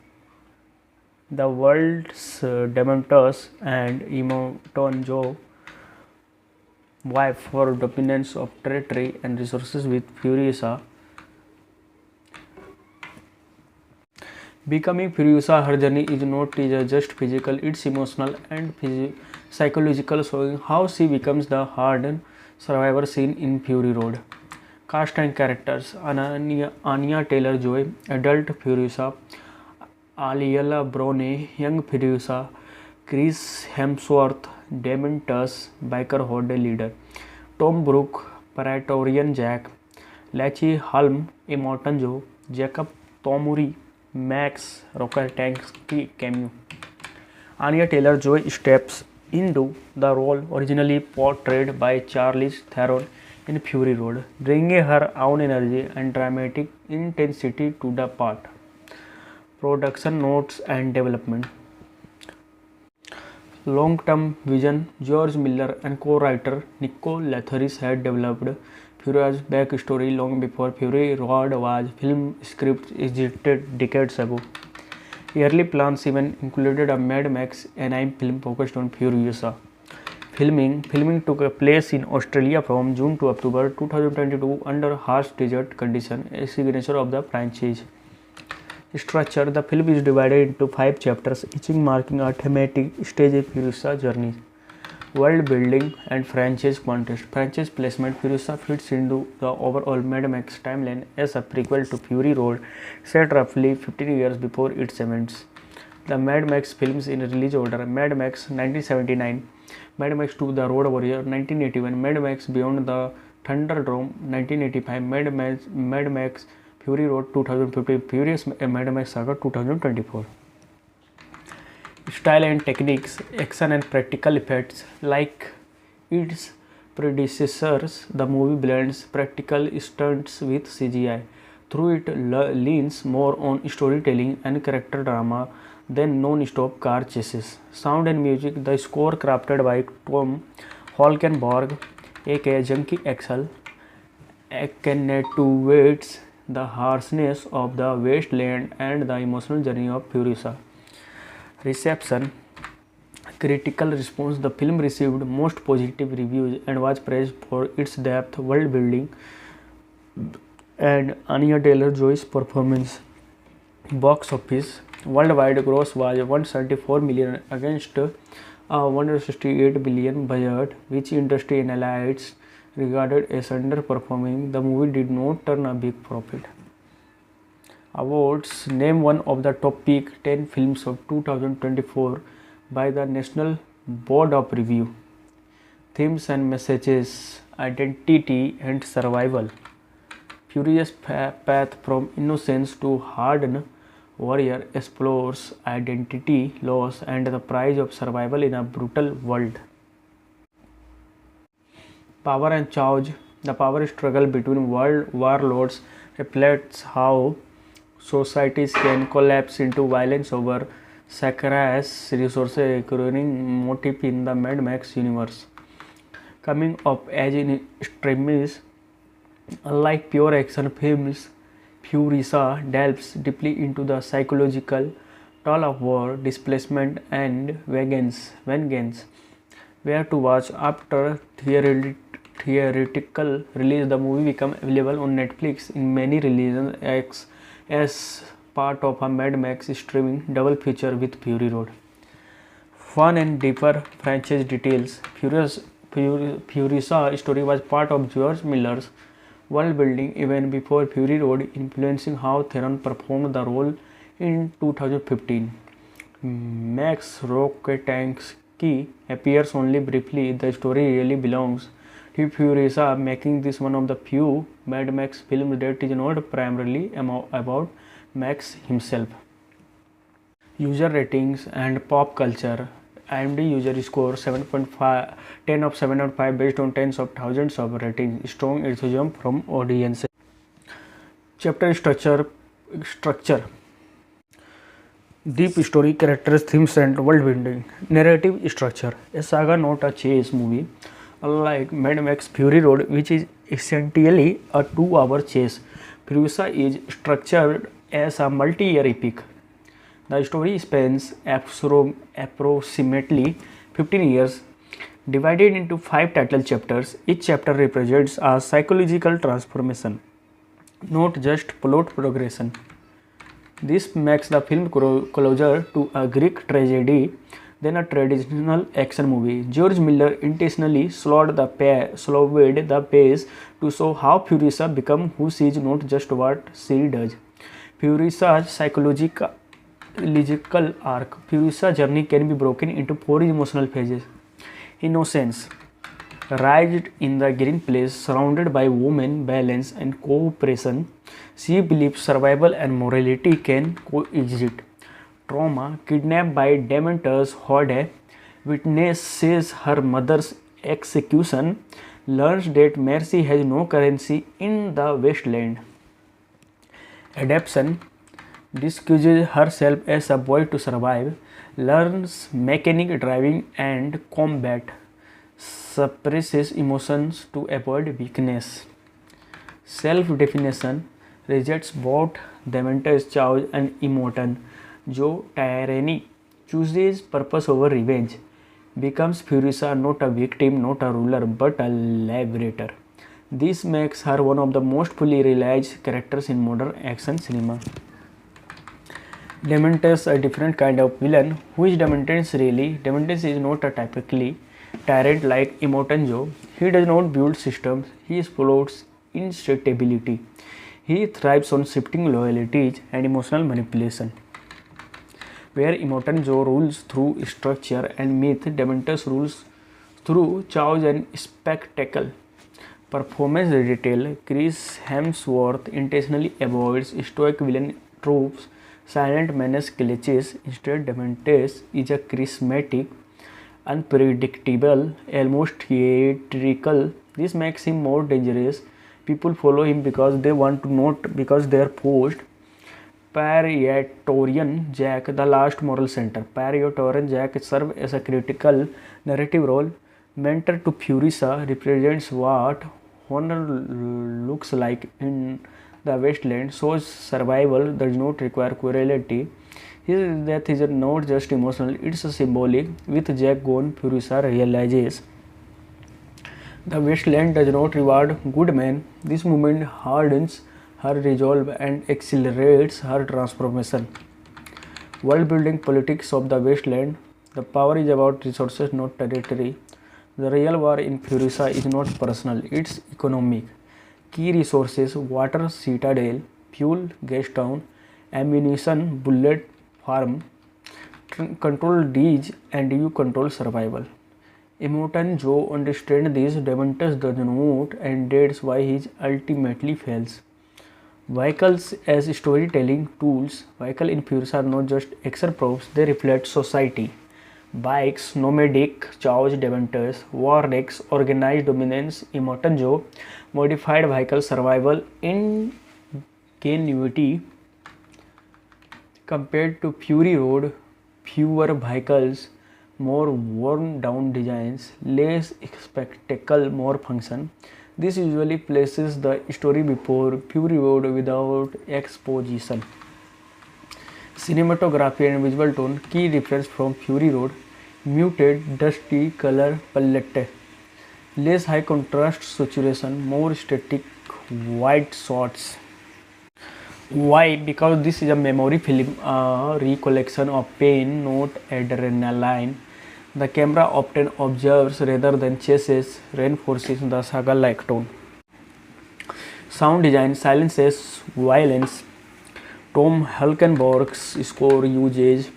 The world's Dementors and Imotonjo vie for dominance of territory and resources with Furiosa. Becoming Furiosa, her journey is not just physical, it's emotional and psychological, showing how she becomes the hardened survivor seen in Fury Road. Cast and characters: Anya Taylor-Joy, adult Furiosa; Aliella Brone, young Furiosa; Chris Hemsworth, Dementors biker horde leader; Tom Brooke, Praetorian Jack; Laci Halm, Immortan Joe; Jacob Tomuri, Max Rokatansky cameo. Anya Taylor-Joy steps into the role originally portrayed by Charlize Theron in Fury Road, bringing her own energy and dramatic intensity to the part. Production notes and development. Long-term vision: George Miller and co-writer Nico Lathris had developed Furiosa's backstory long before Fury Road was film script existed decades ago. Early plans even included a Mad Max anime film focused on Furiosa. Filming took place in Australia from June to October 2022 under harsh desert conditions, a signature of the franchise. Structure: the film is divided into 5 chapters, each marking a thematic stage in Furiosa's journey. World building and franchise context. Franchise placement. Furiosa fits into the overall Mad Max timeline as a prequel to Fury Road, set roughly 15 years before its events. The Mad Max films in release order: Mad Max 1979, Mad Max 2 The Road Warrior 1981, Mad Max Beyond the Thunderdome 1985, Mad Max Fury Road 2015, Furious Mad Max Saga 2024. Style and techniques. Action and practical effects. Like its predecessors, the movie blends practical stunts with CGI. Through it leans more on storytelling and character drama than non-stop car chases. Sound and music. The score crafted by Tom Holkenborg, aka Junkie XL, accentuates the harshness of the wasteland and the emotional journey of Furiosa. Reception. Critical response. The film received most positive reviews and was praised for its depth, world building, and Anya Taylor-Joy's performance. Box office. Worldwide gross was 174 million against a 168 billion budget, which industry analysts regarded as underperforming. The movie did not turn a big profit. Awards. Name one of the top peak 10 films of 2024 by the National Board of Review. Themes and messages. Identity and survival. Furious path from innocence to hardened warrior explores identity, loss, and the price of survival in a brutal world. Power and chaos. The power struggle between world warlords reflects how societies can collapse into violence over scarce resources, a recurring motif in the Mad Max universe. Coming of age in extremis. Unlike pure action films, Furiosa delves deeply into the psychological toll of war, displacement, and vengeance. Where to watch. After theatrical release, the movie became available on Netflix in many regions as part of a Mad Max streaming double feature with Fury Road. Fun and deeper franchise details. Furiosa story was part of George Miller's world building even before Fury Road, influencing how Theron performed the role in 2015. Max Rokitansky appears only briefly. The story really belongs to Furiosa, making this one of the few Mad Max films that is not primarily about Max himself. User ratings and pop culture. IMDb user score 7.5, 10 of 7.5 based on tens of thousands of ratings. Strong enthusiasm from audiences. Chapter structure. Deep story, characters, themes, and world building. Narrative structure. A saga, not a chase movie. Unlike Mad Max Fury Road, which is essentially a 2-hour chase, Furiosa is structured as a multi-year epic. The story spans approximately 15 years, divided into 5 title chapters. Each chapter represents a psychological transformation, not just plot progression. This makes the film closer to a Greek tragedy than a traditional action movie. George Miller intentionally slowed the pace to show how Furiosa becomes who she is, not just what she does. Furiosa's psychological arc. Furiosa's journey can be broken into 4 emotional phases. Innocence. Raised in the green place, surrounded by women, balance, and cooperation, she believes survival and morality can coexist. Trauma. Kidnapped by Dementor's horde, witnesses her mother's execution, learns that mercy has no currency in the wasteland. Adaptation. Disguises herself as a boy to survive, learns mechanic driving and combat, suppresses emotions to avoid weakness. Self-definition. Rejects both Dementor's chaos and Emoton. Joe Tyranny chooses purpose over revenge, becomes Furiosa, not a victim, not a ruler, but a liberator. This makes her one of the most fully realized characters in modern action cinema. Dementor, a different kind of villain. Who is Dementor really? Dementor is not a typically tyrant like Imotenjo. He does not build systems, he exploits instability. He thrives on shifting loyalties and emotional manipulation. Where Imotenjo rules through structure and myth, Dementus rules through chaos and spectacle. Performance detail. Chris Hemsworth intentionally avoids stoic villain tropes, silent menace cliches. Instead, Dementus is a charismatic, unpredictable, almost theatrical. This makes him more dangerous. People follow him because they want to, not because they are forced. Praetorian Jack, the last moral center. Praetorian Jack serves as a critical narrative role. Mentor to Furisa represents what honor looks like in the wasteland, shows survival does not require cruelty. His death is not just emotional, it's symbolic. With Jack gone, Furisa realizes the wasteland does not reward good men. This moment hardens her resolve and accelerates her transformation. World building politics of the wasteland. The power is about resources, not territory. The real war in Furisa is not personal, it's economic. Key resources: water, citadel, fuel, gas town, ammunition, bullet farm. Control these and you control survival. Imotenjo understands this, Dementus does not, and that's why he ultimately fails. Vehicles as storytelling tools. Vehicles in Furisa are not just action props, they reflect society. Bikes, nomadic, chaos, Dementus, war wrecks, organized dominance, Imotenjo, modified vehicle survival, ingenuity. Compared to Fury Road, fewer vehicles, more worn down designs, less spectacle, more function. This usually places the story before Fury Road without exposition. Cinematography and visual tone. Key reference from Fury Road: muted, dusty color palette, less high contrast saturation, more static white shots. Why? Because this is a memory film, a recollection of pain, not adrenaline. The camera often observes rather than chases, reinforces the saga-like tone. Sound design silences violence. Tom Hulkenborg's score uses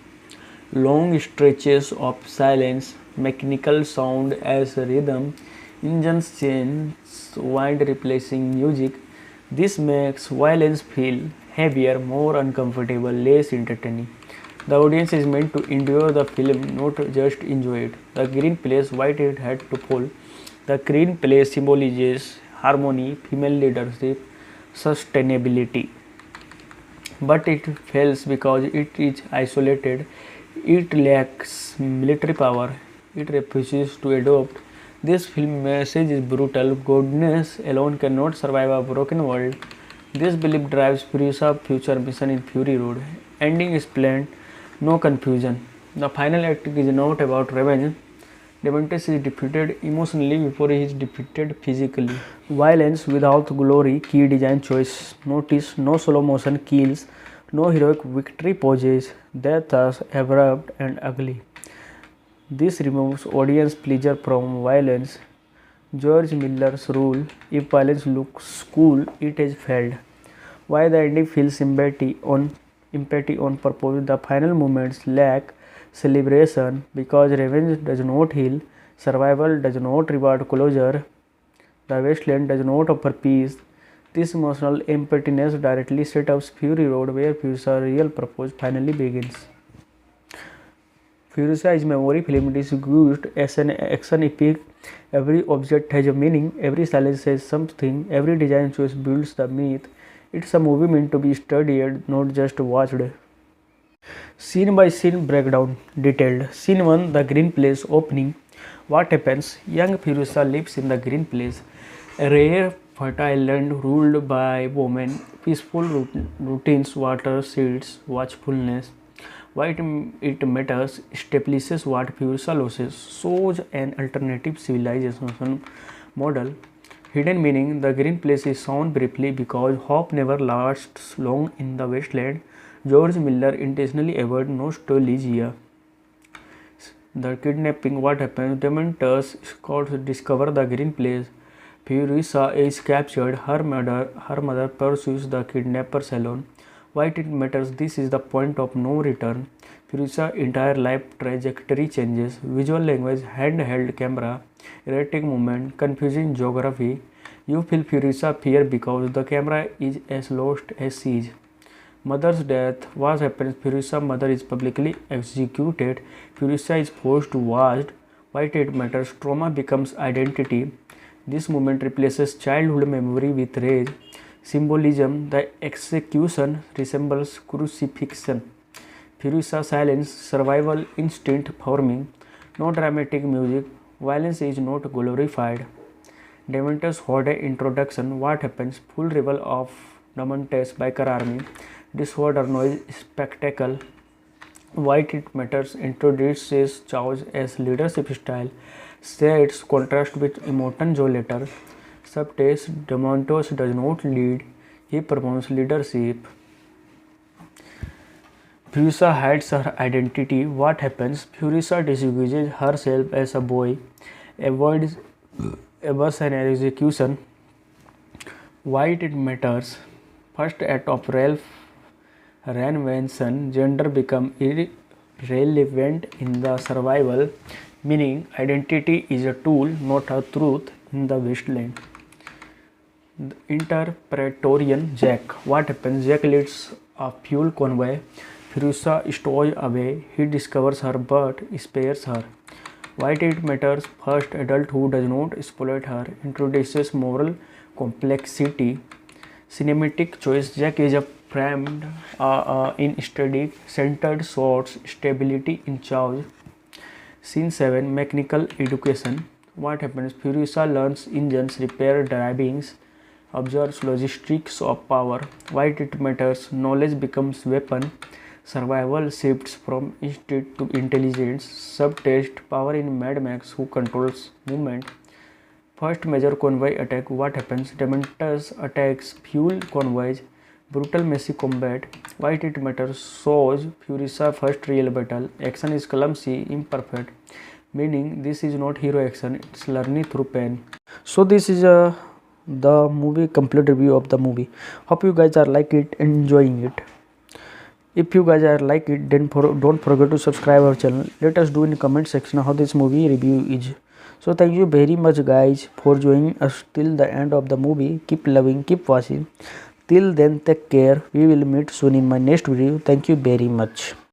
long stretches of silence, mechanical sound as rhythm, engines change, wind replacing music. This makes violence feel heavier, more uncomfortable, less entertaining. The audience is meant to endure the film, not just enjoy it. The green place, white it had to fall. The green place symbolizes harmony, female leadership, sustainability. But it fails because it is isolated, it lacks military power, it refuses to adopt. This film message is brutal. Goodness alone cannot survive a broken world. This belief drives Furisa's future mission in Fury Road. Ending is planned, no confusion. The final act is not about revenge. Dementus is defeated emotionally before he is defeated physically. Violence without glory, key design choice. Notice no slow motion kills, no heroic victory poses. Death is abrupt and ugly. This removes audience pleasure from violence. George Miller's rule: if violence looks cool, it has failed. Why the ending feels empathy on purpose. The final moments lack celebration because revenge does not heal, survival does not reward closure, the wasteland does not offer peace. This emotional emptiness directly sets up Fury Road, where Furisa's real purpose finally begins. Furisa is memory film disguised as an action epic. Every object has a meaning, every silence says something, every design choice builds the myth. It's a movie meant to be studied, not just watched. Scene by scene breakdown, detailed. Scene 1: the Green Place opening. What happens? Young Furisa lives in the Green Place, a rare fertile land ruled by women. Peaceful routines, water, seeds, watchfulness. Why it matters: establishes what Furisa loses, shows an alternative civilization model. Hidden meaning: the Green Place is shown briefly because hope never lasts long in the wasteland. George Miller intentionally avoided nostalgia. The kidnapping, what happens? Dementors scouts discover the green place. Furiosa is captured. Her mother pursues the kidnappers alone. Why it matters? This is the point of no return. Furiosa's entire life trajectory changes. Visual language, handheld camera, erratic movement, confusing geography. You feel Furiosa fear because the camera is as lost as she is. Mother's death. What happens? Furiosa's mother is publicly executed. Furiosa is forced to watch. Why it matters? Trauma becomes identity. This moment replaces childhood memory with rage. Symbolism. The execution resembles crucifixion. Furiosa silence. Survival instinct forming. No dramatic music. Violence is not glorified. Dementors Horde introduction. What happens? Full reveal of Dementors biker army. Disorder noise spectacle. Why it matters? Introduces Chaos as leadership style. Sets contrast with Emoton Joe later. Subtext Dementos does not lead. He performs leadership. Furiosa hides her identity. What happens? Furiosa disguises herself as a boy. Avoids an execution. Why it matters? First act of Ralph reinvention, gender become irrelevant in the survival, meaning identity is a tool, not a truth in the wasteland. The interpretorian Jack. What happens? Jack leads a fuel convoy. Furiosa stows away. He discovers her but spares her. Why it matters? First adult who does not exploit her introduces moral complexity. Cinematic choice. Jack is a framed in steady centered shots, stability in chaos. Scene 7 Mechanical education. What happens? Furiosa learns engines, repair drivings, observes logistics of power. Why it matters? Knowledge becomes weapon. Survival shifts from instinct to intelligence. Subtext power in Mad Max who controls movement. First major convoy attack. What happens? Dementors attacks fuel convoys. Brutal messy combat. Why it matters? Shows Furiosa first real battle. Action is clumsy, imperfect. Meaning this is not hero action. It's learning through pain. So this is the movie complete review of the movie. Hope you guys are like it and enjoying it. If you guys are like it, then don't forget to subscribe our channel. Let us do in the comment section how this movie review is. So thank you very much guys for joining us till the end of the movie. Keep loving, keep watching. Till then, take care. We will meet soon in my next video. Thank you very much.